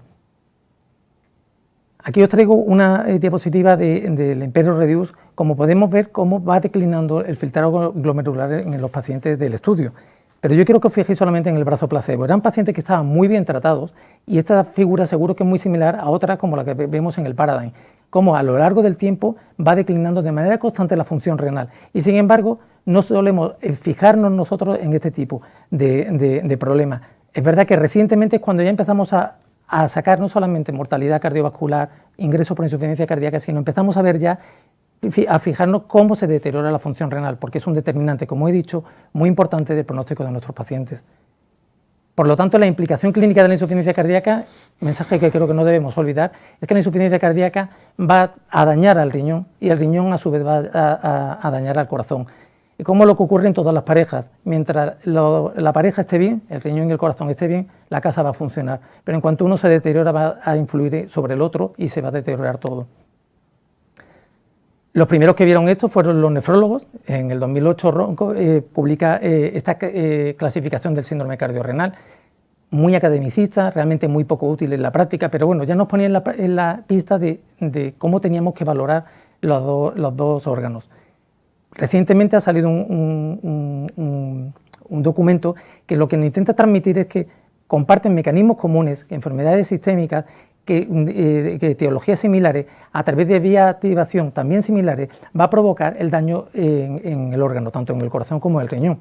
Aquí os traigo una diapositiva del Imperial Reduce, como podemos ver cómo va declinando el filtrado glomerular en los pacientes del estudio. Pero yo quiero que os fijéis solamente en el brazo placebo. Eran pacientes que estaban muy bien tratados y esta figura seguro que es muy similar a otra como la que vemos en el Paradigm, cómo a lo largo del tiempo va declinando de manera constante la función renal. Y sin embargo, no solemos fijarnos nosotros en este tipo de problemas. Es verdad que recientemente es cuando ya empezamos a sacar no solamente mortalidad cardiovascular, ingreso por insuficiencia cardíaca, sino empezamos a ver ya, a fijarnos cómo se deteriora la función renal, porque es un determinante, como he dicho, muy importante del pronóstico de nuestros pacientes. Por lo tanto, la implicación clínica de la insuficiencia cardíaca, mensaje que creo que no debemos olvidar, es que la insuficiencia cardíaca va a dañar al riñón y el riñón a su vez va a dañar al corazón. Y como lo que ocurre en todas las parejas, mientras la pareja esté bien, el riñón y el corazón esté bien, la casa va a funcionar. Pero en cuanto uno se deteriora va a influir sobre el otro y se va a deteriorar todo. Los primeros que vieron esto fueron los nefrólogos. En el 2008 Ronco publica esta clasificación del síndrome cardiorrenal, muy academicista, realmente muy poco útil en la práctica, pero bueno, ya nos ponía en la pista de cómo teníamos que valorar los dos órganos. Recientemente ha salido un documento que lo que nos intenta transmitir es que comparten mecanismos comunes, enfermedades sistémicas, que etiologías similares, a través de vías de activación también similares, va a provocar el daño en el órgano, tanto en el corazón como en el riñón.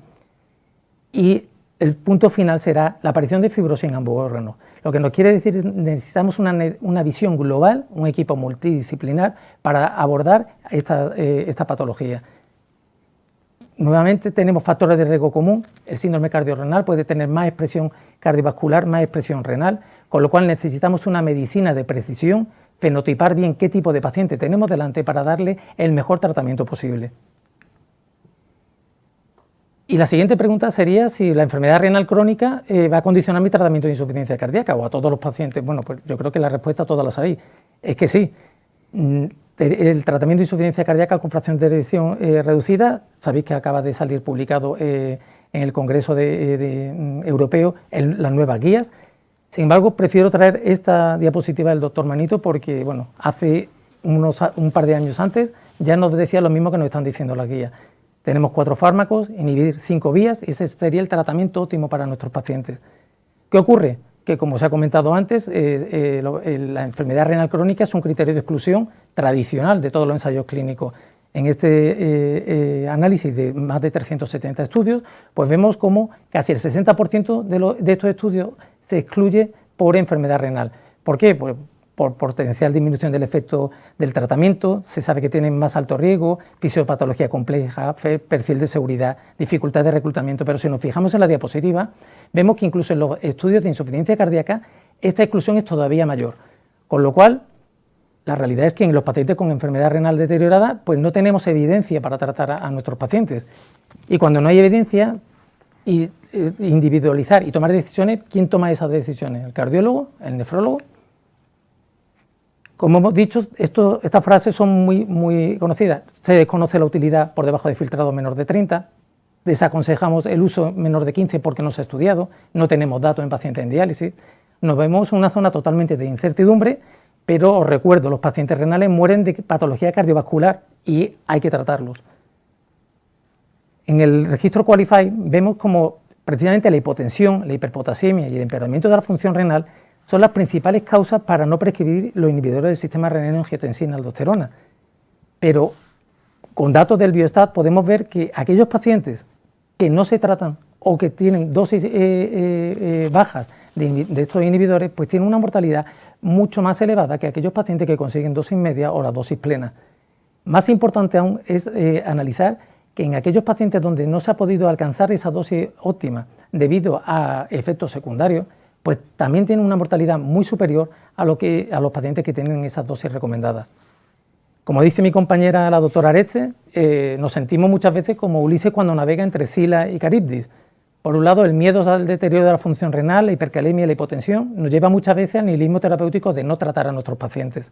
Y el punto final será la aparición de fibrosis en ambos órganos. Lo que nos quiere decir es que necesitamos una visión global, un equipo multidisciplinar para abordar esta patología. Nuevamente tenemos factores de riesgo común. El síndrome cardiorrenal puede tener más expresión cardiovascular, más expresión renal, con lo cual necesitamos una medicina de precisión, fenotipar bien qué tipo de paciente tenemos delante para darle el mejor tratamiento posible. Y la siguiente pregunta sería si la enfermedad renal crónica va a condicionar mi tratamiento de insuficiencia cardíaca o a todos los pacientes. Bueno, pues yo creo que la respuesta todas la sabéis. Es que sí. El tratamiento de insuficiencia cardíaca con fracción de erección reducida, sabéis que acaba de salir publicado en el Congreso Europeo las nuevas guías. Sin embargo, prefiero traer esta diapositiva del doctor Manito porque, bueno, hace un par de años antes ya nos decía lo mismo que nos están diciendo las guías. Tenemos 4 fármacos, inhibir 5 vías, y ese sería el tratamiento óptimo para nuestros pacientes. ¿Qué ocurre? Que, como se ha comentado antes, la enfermedad renal crónica es un criterio de exclusión tradicional de todos los ensayos clínicos. En este análisis de más de 370 estudios, pues vemos cómo casi el 60% de estos estudios se excluye por enfermedad renal. ¿Por qué? Pues por potencial disminución del efecto del tratamiento, se sabe que tienen más alto riesgo, fisiopatología compleja, perfil de seguridad, dificultad de reclutamiento, pero si nos fijamos en la diapositiva, vemos que incluso en los estudios de insuficiencia cardíaca esta exclusión es todavía mayor, con lo cual la realidad es que en los pacientes con enfermedad renal deteriorada pues no tenemos evidencia para tratar a nuestros pacientes, y cuando no hay evidencia, individualizar y tomar decisiones, ¿quién toma esas decisiones? ¿El cardiólogo? ¿El nefrólogo? Como hemos dicho, estas frases son muy conocidas. Se desconoce la utilidad por debajo de filtrado menor de 30, desaconsejamos el uso menor de 15 porque no se ha estudiado, no tenemos datos en pacientes en diálisis, nos vemos en una zona totalmente de incertidumbre, pero os recuerdo, los pacientes renales mueren de patología cardiovascular y hay que tratarlos. En el registro Qualify vemos como precisamente la hipotensión, la hiperpotasemia y el empeoramiento de la función renal son las principales causas para no prescribir los inhibidores del sistema renina-angiotensina-aldosterona. Pero con datos del Biostat podemos ver que aquellos pacientes que no se tratan o que tienen dosis bajas de estos inhibidores, pues tienen una mortalidad mucho más elevada que aquellos pacientes que consiguen dosis media o la dosis plena. Más importante aún es analizar que en aquellos pacientes donde no se ha podido alcanzar esa dosis óptima debido a efectos secundarios, pues también tienen una mortalidad muy superior a los pacientes que tienen esas dosis recomendadas. Como dice mi compañera la doctora Areche, nos sentimos muchas veces como Ulises cuando navega entre Sila y Caribdis. Por un lado, el miedo al deterioro de la función renal, la hipercalemia y la hipotensión nos lleva muchas veces al nihilismo terapéutico de no tratar a nuestros pacientes.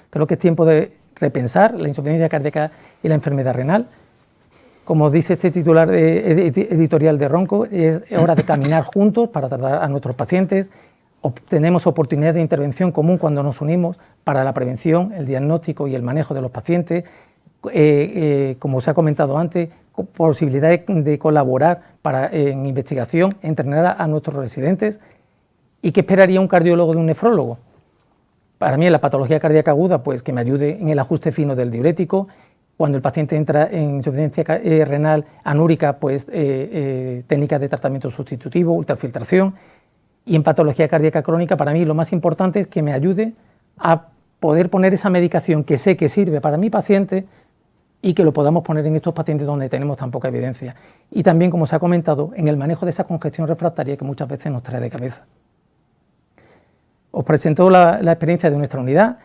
Creo que es tiempo de repensar la insuficiencia cardíaca y la enfermedad renal. Como dice este titular editorial de Ronco, es hora de caminar juntos para tratar a nuestros pacientes. Tenemos oportunidad de intervención común cuando nos unimos para la prevención, el diagnóstico y el manejo de los pacientes. Como se ha comentado antes, posibilidad de colaborar en investigación, entrenar a nuestros residentes. ¿Y qué esperaría un cardiólogo de un nefrólogo? Para mí, en la patología cardíaca aguda, pues que me ayude en el ajuste fino del diurético. Cuando el paciente entra en insuficiencia renal anúrica, pues técnicas de tratamiento sustitutivo, ultrafiltración. Y en patología cardíaca crónica, para mí lo más importante es que me ayude a poder poner esa medicación que sé que sirve para mi paciente y que lo podamos poner en estos pacientes donde tenemos tan poca evidencia. Y también, como se ha comentado, en el manejo de esa congestión refractaria que muchas veces nos trae de cabeza. Os presento la experiencia de nuestra unidad.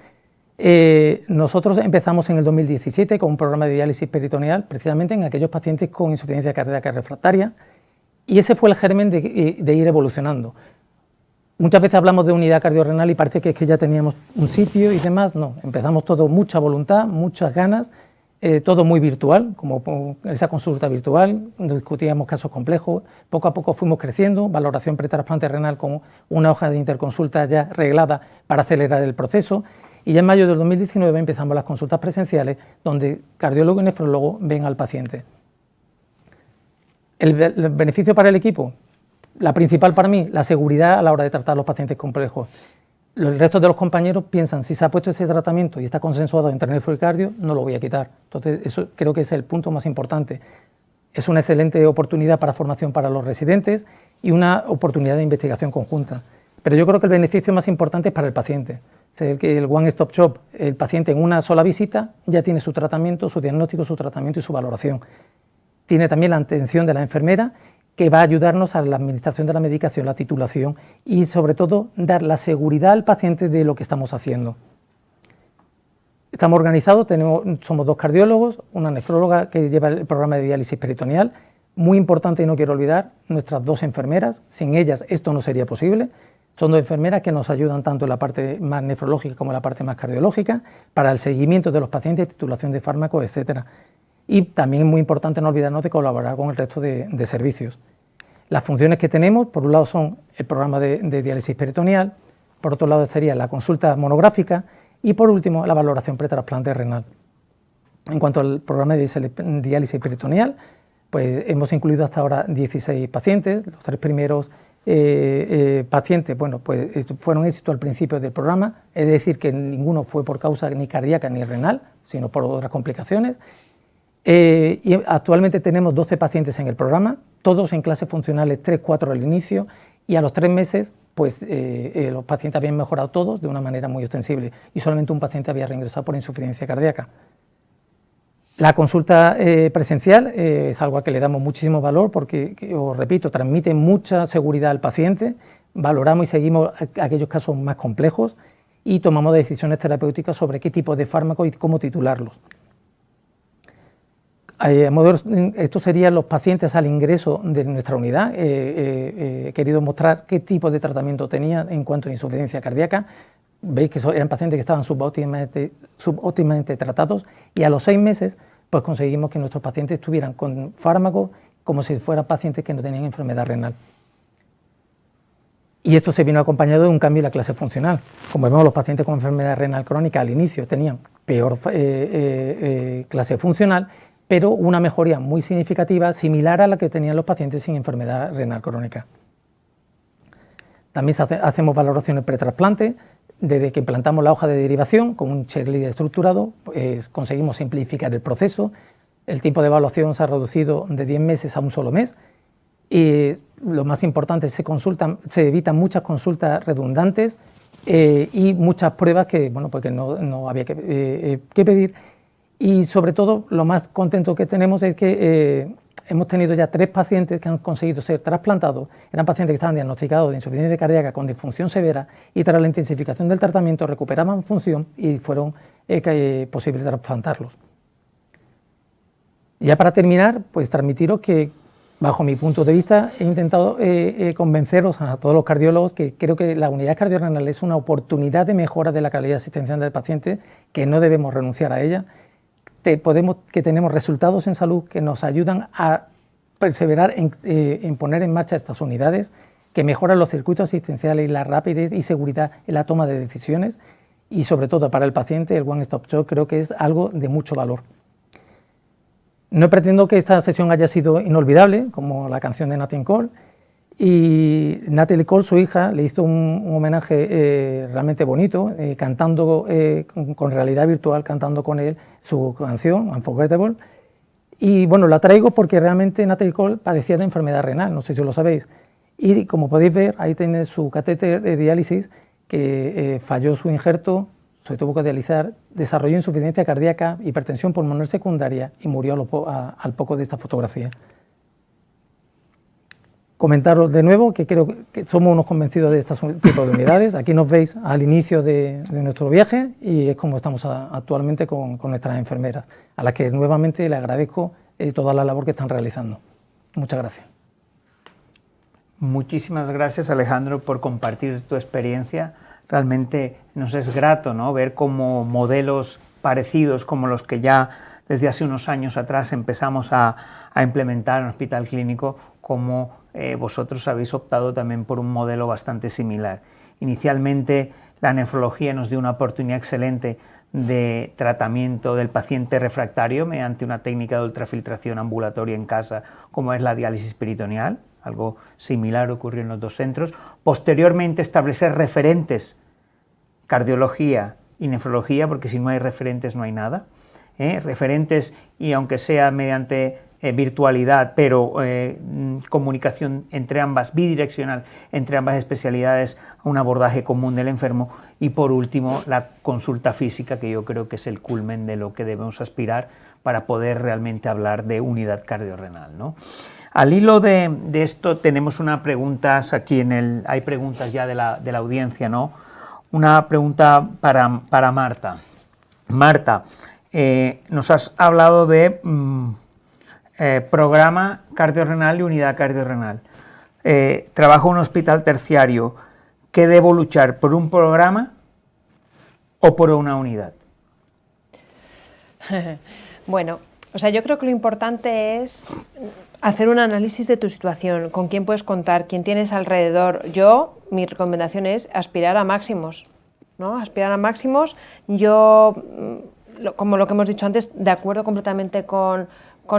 Nosotros empezamos en el 2017 con un programa de diálisis peritoneal precisamente en aquellos pacientes con insuficiencia cardíaca refractaria, y ese fue el germen de ir evolucionando. Muchas veces hablamos de unidad cardiorrenal y parece que es que ya teníamos un sitio y demás. No, empezamos todo mucha voluntad, muchas ganas, todo muy virtual, como esa consulta virtual, discutíamos casos complejos, poco a poco fuimos creciendo, valoración pretrasplante renal con una hoja de interconsulta ya reglada para acelerar el proceso, y ya en mayo del 2019 empezamos las consultas presenciales donde cardiólogo y nefrólogo ven al paciente. ¿El beneficio para el equipo? La principal para mí, la seguridad a la hora de tratar a los pacientes complejos. El resto de los compañeros piensan, si se ha puesto ese tratamiento y está consensuado entre nefro y cardio, no lo voy a quitar. Entonces, eso creo que es el punto más importante. Es una excelente oportunidad para formación para los residentes y una oportunidad de investigación conjunta. Pero yo creo que el beneficio más importante es para el paciente. O sea, el One Stop Shop, el paciente en una sola visita ya tiene su tratamiento, su diagnóstico, su tratamiento y su valoración. Tiene también la atención de la enfermera, que va a ayudarnos a la administración de la medicación, la titulación y, sobre todo, dar la seguridad al paciente de lo que estamos haciendo. estamos organizados, somos 2 cardiólogos, una nefróloga que lleva el programa de diálisis peritoneal, muy importante y no quiero olvidar, nuestras 2 enfermeras, sin ellas esto no sería posible. Son 2 enfermeras que nos ayudan tanto en la parte más nefrológica como en la parte más cardiológica, para el seguimiento de los pacientes, titulación de fármacos, etcétera. Y también es muy importante no olvidarnos de colaborar con el resto de servicios. Las funciones que tenemos, por un lado, son el programa de diálisis peritoneal, por otro lado sería la consulta monográfica y por último la valoración pretrasplante renal. En cuanto al programa de diálisis peritoneal, pues hemos incluido hasta ahora 16 pacientes, los 3 primeros pacientes, bueno, pues fueron éxito al principio del programa, es decir, que ninguno fue por causa ni cardíaca ni renal, sino por otras complicaciones. Y actualmente tenemos 12 pacientes en el programa, todos en clases funcionales 3-4 al inicio, y a los 3 meses pues, los pacientes habían mejorado todos de una manera muy ostensible y solamente un paciente había reingresado por insuficiencia cardíaca. La consulta presencial es algo a que le damos muchísimo valor porque, os repito, transmite mucha seguridad al paciente, valoramos y seguimos aquellos casos más complejos y tomamos decisiones terapéuticas sobre qué tipo de fármaco y cómo titularlos. Estos serían los pacientes al ingreso de nuestra unidad. He querido mostrar qué tipo de tratamiento tenían en cuanto a insuficiencia cardíaca. Veis que eran pacientes que estaban subóptimamente tratados y a los 6 meses pues conseguimos que nuestros pacientes estuvieran con fármacos como si fueran pacientes que no tenían enfermedad renal. Y esto se vino acompañado de un cambio en la clase funcional. Como vemos, los pacientes con enfermedad renal crónica al inicio tenían peor clase funcional, pero una mejoría muy significativa, similar a la que tenían los pacientes sin enfermedad renal crónica. También hacemos valoraciones pretrasplante. Desde que implantamos la hoja de derivación con un checklist estructurado, pues conseguimos simplificar el proceso. El tiempo de evaluación se ha reducido de 10 meses a un solo mes. Y lo más importante, se evitan muchas consultas redundantes y muchas pruebas que, bueno, pues que no había que pedir. Y sobre todo, lo más contento que tenemos es que hemos tenido ya 3 pacientes que han conseguido ser trasplantados. Eran pacientes que estaban diagnosticados de insuficiencia cardíaca con disfunción severa y tras la intensificación del tratamiento recuperaban función y fueron posible trasplantarlos. Ya para terminar, pues transmitiros que, bajo mi punto de vista, he intentado convenceros a todos los cardiólogos que creo que la unidad cardiorrenal es una oportunidad de mejora de la calidad asistencial del paciente, que no debemos renunciar a ella, que tenemos resultados en salud que nos ayudan a perseverar en poner en marcha estas unidades, que mejoran los circuitos asistenciales y la rapidez y seguridad en la toma de decisiones y sobre todo para el paciente el One Stop Shop creo que es algo de mucho valor. No pretendo que esta sesión haya sido inolvidable, como la canción de Nat King Cole, y Natalie Cole, su hija, le hizo un homenaje realmente bonito, cantando con realidad virtual, cantando con él su canción, Unforgettable. Y bueno, la traigo porque realmente Natalie Cole padecía de enfermedad renal, no sé si lo sabéis. Y como podéis ver, ahí tiene su catéter de diálisis, que falló su injerto, se tuvo que dializar, desarrolló insuficiencia cardíaca, hipertensión pulmonar secundaria y murió al poco de esta fotografía. Comentaros de nuevo que creo que somos unos convencidos de este tipo de unidades. Aquí nos veis al inicio de nuestro viaje y es como estamos actualmente con nuestras enfermeras, a las que nuevamente le agradezco toda la labor que están realizando. Muchas gracias. Muchísimas gracias, Alejandro, por compartir tu experiencia. Realmente nos es grato, ¿no?, ver cómo modelos parecidos como los que ya desde hace unos años atrás empezamos a implementar en el hospital clínico, como vosotros habéis optado también por un modelo bastante similar. Inicialmente la nefrología nos dio una oportunidad excelente de tratamiento del paciente refractario mediante una técnica de ultrafiltración ambulatoria en casa como es la diálisis peritoneal, algo similar ocurrió en los 2 centros. Posteriormente establecer referentes, cardiología y nefrología, porque si no hay referentes no hay nada, referentes y aunque sea mediante virtualidad, pero comunicación entre ambas, bidireccional entre ambas especialidades, un abordaje común del enfermo y por último la consulta física, que yo creo que es el culmen de lo que debemos aspirar para poder realmente hablar de unidad cardiorrenal, ¿no? Al hilo de esto tenemos unas preguntas aquí hay preguntas ya de la audiencia, ¿no? Una pregunta para Marta. Marta, nos has hablado de programa cardiorrenal y unidad cardiorrenal. Trabajo en un hospital terciario. ¿Qué debo luchar? ¿Por un programa o por una unidad? Bueno, o sea, yo creo que lo importante es hacer un análisis de tu situación, con quién puedes contar, quién tienes alrededor. Mi recomendación es aspirar a máximos, ¿no? Aspirar a máximos. Yo, como lo que hemos dicho antes, de acuerdo completamente con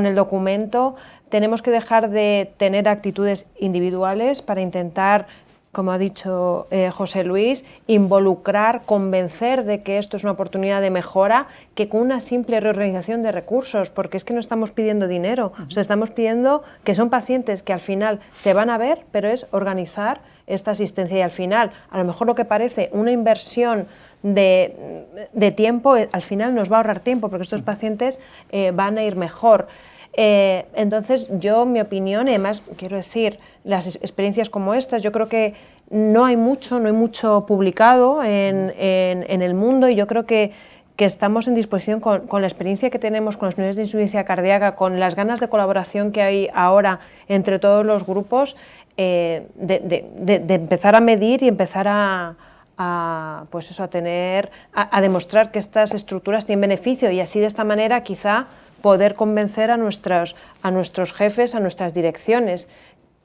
el documento, tenemos que dejar de tener actitudes individuales para intentar, como ha dicho José Luis, involucrar, convencer de que esto es una oportunidad de mejora, que con una simple reorganización de recursos, porque es que no estamos pidiendo dinero, o sea, estamos pidiendo que son pacientes que al final se van a ver, pero es organizar esta asistencia y al final, a lo mejor lo que parece una inversión de tiempo, al final nos va a ahorrar tiempo, porque estos pacientes van a ir mejor. Entonces, mi opinión, y además quiero decir, las experiencias como estas, yo creo que no hay mucho publicado en el mundo, y yo creo que estamos en disposición con la experiencia que tenemos con las unidades de insuficiencia cardíaca, con las ganas de colaboración que hay ahora entre todos los grupos, de empezar a medir y empezar a demostrar que estas estructuras tienen beneficio, y así de esta manera quizá poder convencer a nuestros jefes, a nuestras direcciones,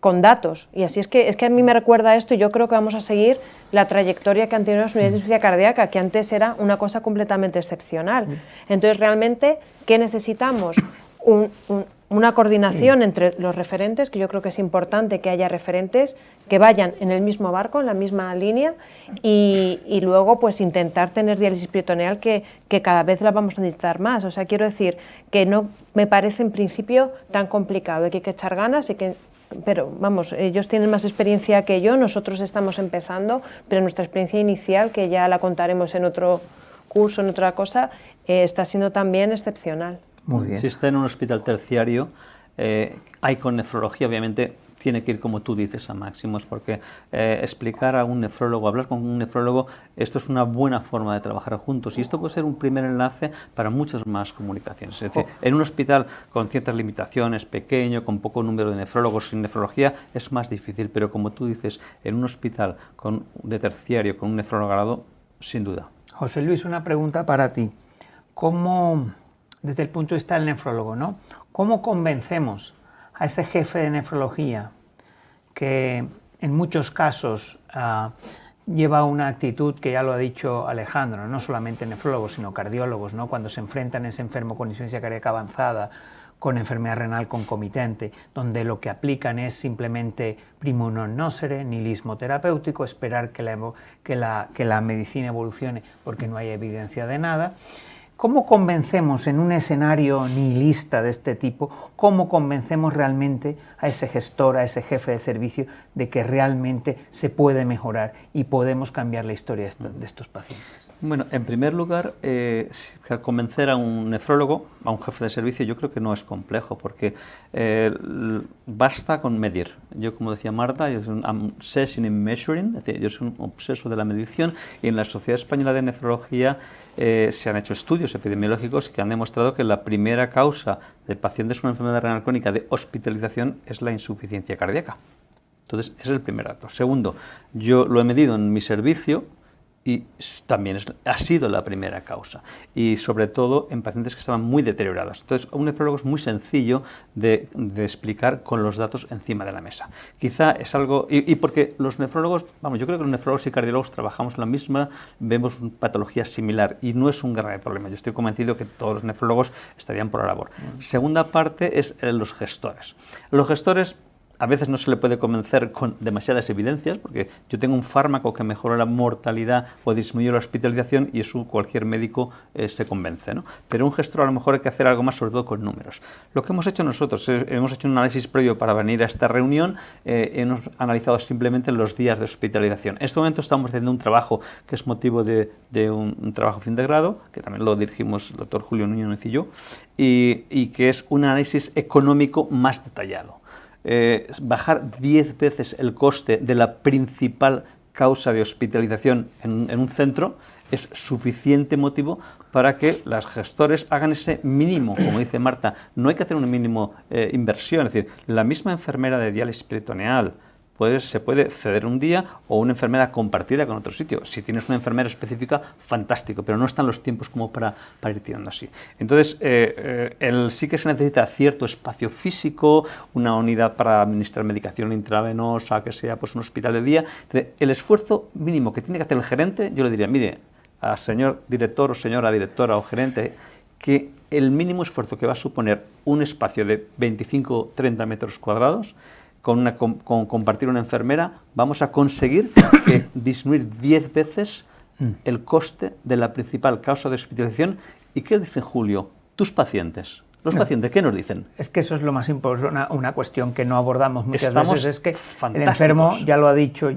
con datos. Y así es que a mí me recuerda esto, y yo creo que vamos a seguir la trayectoria que han tenido las unidades de insuficiencia cardíaca, que antes era una cosa completamente excepcional. Entonces, realmente, ¿qué necesitamos? Una coordinación entre los referentes, que yo creo que es importante que haya referentes que vayan en el mismo barco, en la misma línea, y luego pues intentar tener diálisis peritoneal, que cada vez la vamos a necesitar más. O sea, quiero decir que no me parece en principio tan complicado, hay que echar ganas, pero vamos, ellos tienen más experiencia que yo, nosotros estamos empezando, pero nuestra experiencia inicial, que ya la contaremos en otro curso, en otra cosa, está siendo también excepcional. Muy bien. Si está en un hospital terciario, hay con nefrología, obviamente, tiene que ir, como tú dices, a máximos, porque explicar a un nefrólogo, hablar con un nefrólogo, esto es una buena forma de trabajar juntos, y esto puede ser un primer enlace para muchas más comunicaciones. Es decir, en un hospital con ciertas limitaciones, pequeño, con poco número de nefrólogos, sin nefrología, es más difícil, pero como tú dices, en un hospital de terciario con un nefrólogo al lado, sin duda. José Luis, una pregunta para ti. ¿Cómo, desde el punto de vista del nefrólogo, ¿no? ¿Cómo convencemos a ese jefe de nefrología que en muchos casos lleva una actitud que ya lo ha dicho Alejandro, no solamente nefrólogos sino cardiólogos, ¿no? Cuando se enfrentan a ese enfermo con insuficiencia cardíaca avanzada, con enfermedad renal concomitante, donde lo que aplican es simplemente primo non nocere, nihilismo terapéutico, esperar que la medicina evolucione porque no hay evidencia de nada. ¿Cómo convencemos en un escenario nihilista de este tipo, cómo convencemos realmente a ese gestor, a ese jefe de servicio, de que realmente se puede mejorar y podemos cambiar la historia de estos pacientes? Bueno, en primer lugar, convencer a un nefrólogo, a un jefe de servicio, yo creo que no es complejo, porque basta con medir. Yo, como decía Marta, yo soy un obsessing in measuring, es decir, yo soy un obseso de la medición, y en la Sociedad Española de Nefrología se han hecho estudios epidemiológicos que han demostrado que la primera causa de pacientes con enfermedad renal crónica de hospitalización es la insuficiencia cardíaca. Entonces, ese es el primer dato. Segundo, yo lo he medido en mi servicio, y también ha sido la primera causa, y sobre todo en pacientes que estaban muy deteriorados. Entonces, un nefrólogo es muy sencillo de explicar con los datos encima de la mesa. Quizá es algo, y porque los nefrólogos, yo creo que los nefrólogos y cardiólogos trabajamos la misma, vemos una patología similar, y no es un grave problema. Yo estoy convencido que todos los nefrólogos estarían por la labor. Segunda parte es los gestores. Los gestores, a veces no se le puede convencer con demasiadas evidencias, porque yo tengo un fármaco que mejora la mortalidad o disminuye la hospitalización, y eso cualquier médico se convence, ¿no? Pero un gestor a lo mejor hay que hacer algo más, sobre todo con números. Lo que hemos hecho nosotros, hemos hecho un análisis previo para venir a esta reunión, hemos analizado simplemente los días de hospitalización. En este momento estamos haciendo un trabajo que es motivo de un trabajo fin de grado, que también lo dirigimos el doctor Julio Núñez y yo, y que es un análisis económico más detallado. Bajar 10 veces el coste de la principal causa de hospitalización en un centro, es suficiente motivo para que los gestores hagan ese mínimo, como dice Marta. No hay que hacer una mínimo inversión, es decir, la misma enfermera de diálisis peritoneal se puede ceder un día, o una enfermera compartida con otro sitio. Si tienes una enfermera específica, fantástico, pero no están los tiempos como para ir tirando así. Entonces, sí que se necesita cierto espacio físico, una unidad para administrar medicación intravenosa, que sea pues un hospital de día. Entonces, el esfuerzo mínimo que tiene que hacer el gerente, yo le diría, mire, a señor director o señora directora o gerente, que el mínimo esfuerzo que va a suponer un espacio de 25-30 metros cuadrados, con compartir una enfermera, vamos a conseguir disminuir 10 veces el coste de la principal causa de hospitalización. ¿Y qué dicen, Julio? Tus pacientes. Los pacientes, ¿qué nos dicen? Es que eso es lo más importante, una cuestión que no abordamos muchas veces, es que fantásticos. El enfermo, ya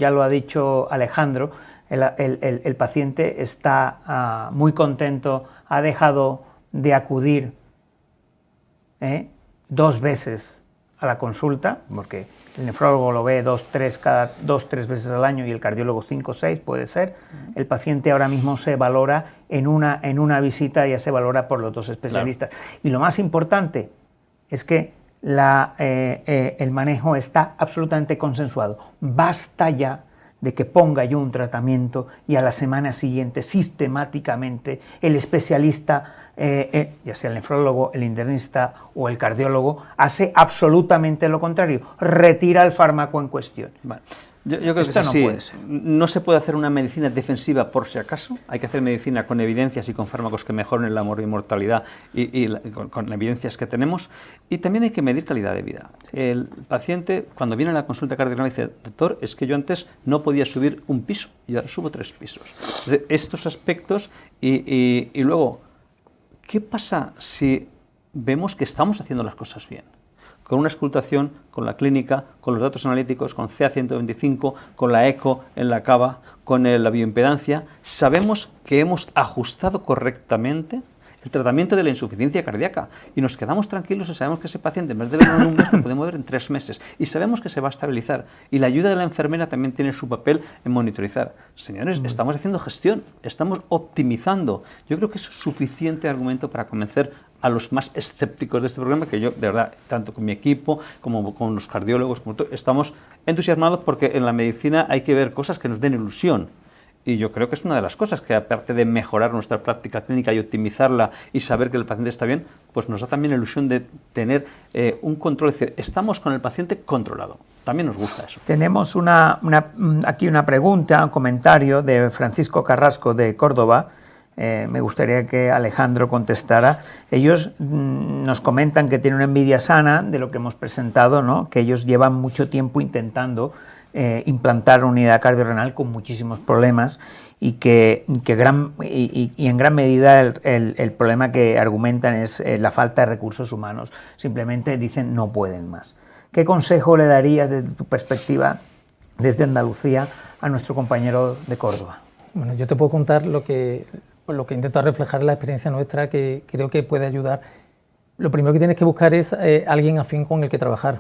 lo ha dicho Alejandro, el paciente está muy contento, ha dejado de acudir 2 veces a la consulta, porque el nefrólogo lo ve 2-3 veces al año y el cardiólogo 5 o 6, puede ser. El paciente ahora mismo se valora en una visita, ya se valora por los 2 especialistas. Claro. Y lo más importante es que el manejo está absolutamente consensuado. Basta ya de que ponga yo un tratamiento y a la semana siguiente sistemáticamente el especialista, ya sea el nefrólogo, el internista o el cardiólogo, hace absolutamente lo contrario, retira el fármaco en cuestión. Vale. Yo creo que esto no puede ser. No se puede hacer una medicina defensiva por si acaso, hay que hacer medicina con evidencias y con fármacos que mejoren la mortalidad y con evidencias que tenemos, y también hay que medir calidad de vida. Sí. El paciente, cuando viene a la consulta cardiológica, dice, doctor, es que yo antes no podía subir un piso y ahora subo 3 pisos. Entonces, estos aspectos y luego, ¿qué pasa si vemos que estamos haciendo las cosas bien? Con una auscultación, con la clínica, con los datos analíticos, con CA125, con la eco en la cava, con la bioimpedancia, sabemos que hemos ajustado correctamente el tratamiento de la insuficiencia cardíaca y nos quedamos tranquilos y sabemos que ese paciente, en vez de verlo en un mes, lo podemos ver en 3 meses y sabemos que se va a estabilizar. Y la ayuda de la enfermera también tiene su papel en monitorizar. Señores, estamos haciendo gestión, estamos optimizando. Yo creo que es suficiente argumento para convencer a los más escépticos de este programa, que yo, de verdad, tanto con mi equipo como con los cardiólogos, estamos entusiasmados porque en la medicina hay que ver cosas que nos den ilusión. Y yo creo que es una de las cosas que, aparte de mejorar nuestra práctica clínica y optimizarla y saber que el paciente está bien, pues nos da también la ilusión de tener un control, es decir, estamos con el paciente controlado. También nos gusta eso. Tenemos aquí una pregunta, un comentario de Francisco Carrasco de Córdoba. Me gustaría que Alejandro contestara. Ellos nos comentan que tienen una envidia sana de lo que hemos presentado, ¿no? Que ellos llevan mucho tiempo intentando implantar una unidad cardiorrenal con muchísimos problemas y en gran medida el problema que argumentan es la falta de recursos humanos. Simplemente dicen no pueden más. ¿Qué consejo le darías desde tu perspectiva, desde Andalucía, a nuestro compañero de Córdoba? Bueno, yo te puedo contar lo que intento reflejar en la experiencia nuestra, que creo que puede ayudar. Lo primero que tienes que buscar es alguien afín con el que trabajar.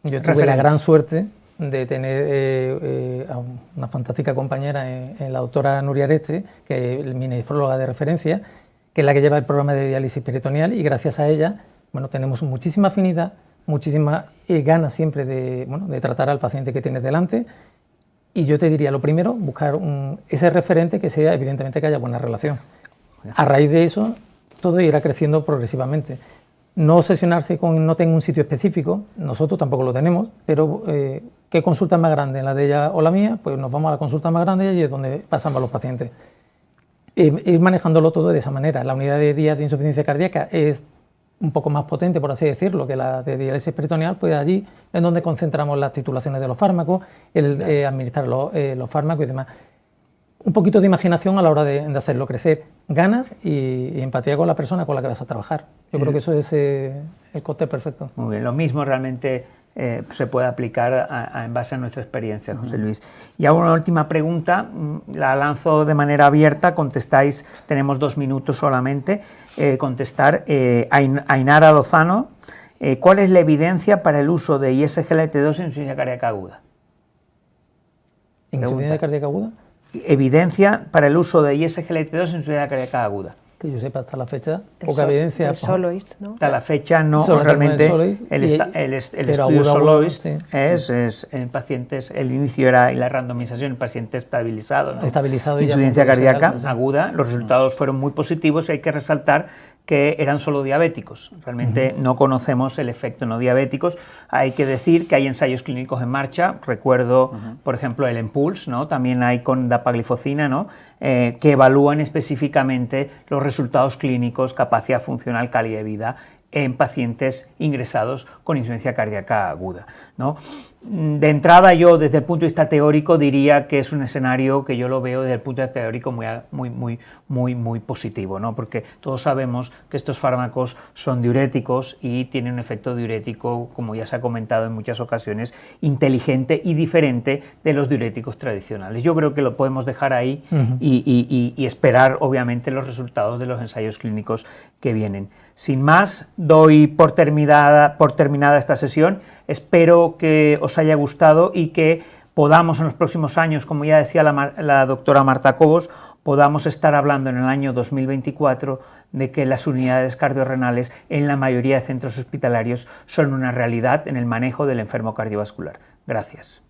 Yo tuve la gran suerte de tener a una fantástica compañera en la doctora Nuria Areste, que es mi nefróloga de referencia, que es la que lleva el programa de diálisis peritoneal, y gracias a ella, bueno, tenemos muchísima afinidad, muchísimas ganas siempre de tratar al paciente que tienes delante. Y yo te diría, lo primero, buscar ese referente que sea, evidentemente, que haya buena relación. A raíz de eso, todo irá creciendo progresivamente. No obsesionarse con no tengo un sitio específico, nosotros tampoco lo tenemos, pero ¿qué consulta es más grande, la de ella o la mía? Pues nos vamos a la consulta más grande y es donde pasamos los pacientes. Ir manejándolo todo de esa manera. La unidad de días de insuficiencia cardíaca es un poco más potente, por así decirlo, que la de diálisis peritoneal, pues allí es donde concentramos las titulaciones de los fármacos, administrar los fármacos y demás. Un poquito de imaginación a la hora de hacerlo crecer, ganas y empatía con la persona con la que vas a trabajar. Yo creo que eso es el cóctel perfecto. Muy bien, lo mismo realmente se puede aplicar en base a nuestra experiencia, José Luis. Y ahora una última pregunta, la lanzo de manera abierta, contestáis, tenemos 2 minutos solamente, contestar. Ainara Lozano, ¿cuál es la evidencia para el uso de ISGLT2 en insuficiencia cardíaca aguda? ¿En insuficiencia cardíaca aguda? Evidencia para el uso de ISGLT2 en insuficiencia cardíaca aguda. Que yo sepa, hasta la fecha, poca evidencia. El Soloist, ¿no? Hasta la fecha no, Solo realmente el estudio Soloist sí. es en pacientes, el inicio era y la randomización en pacientes estabilizados, ¿no? Estabilizado y insuficiencia cardíaca sí. aguda, los resultados fueron muy positivos y hay que resaltar que eran solo diabéticos. Realmente no conocemos el efecto no diabéticos. Hay que decir que hay ensayos clínicos en marcha. Recuerdo, por ejemplo, el EMPULSE, ¿no? También hay con dapaglifosina, ¿no? Que evalúan específicamente los resultados clínicos, capacidad funcional, calidad de vida en pacientes ingresados con insuficiencia cardíaca aguda, ¿no? De entrada, yo desde el punto de vista teórico diría que es un escenario que yo lo veo desde el punto de vista teórico muy positivo, ¿no? Porque todos sabemos que estos fármacos son diuréticos y tienen un efecto diurético, como ya se ha comentado en muchas ocasiones, inteligente y diferente de los diuréticos tradicionales. Yo creo que lo podemos dejar ahí y esperar, obviamente, los resultados de los ensayos clínicos que vienen. Sin más, doy por terminada esta sesión. Espero que os haya gustado y que podamos en los próximos años, como ya decía la doctora Marta Cobos, podamos estar hablando en el año 2024 de que las unidades cardiorrenales en la mayoría de centros hospitalarios son una realidad en el manejo del enfermo cardiovascular. Gracias.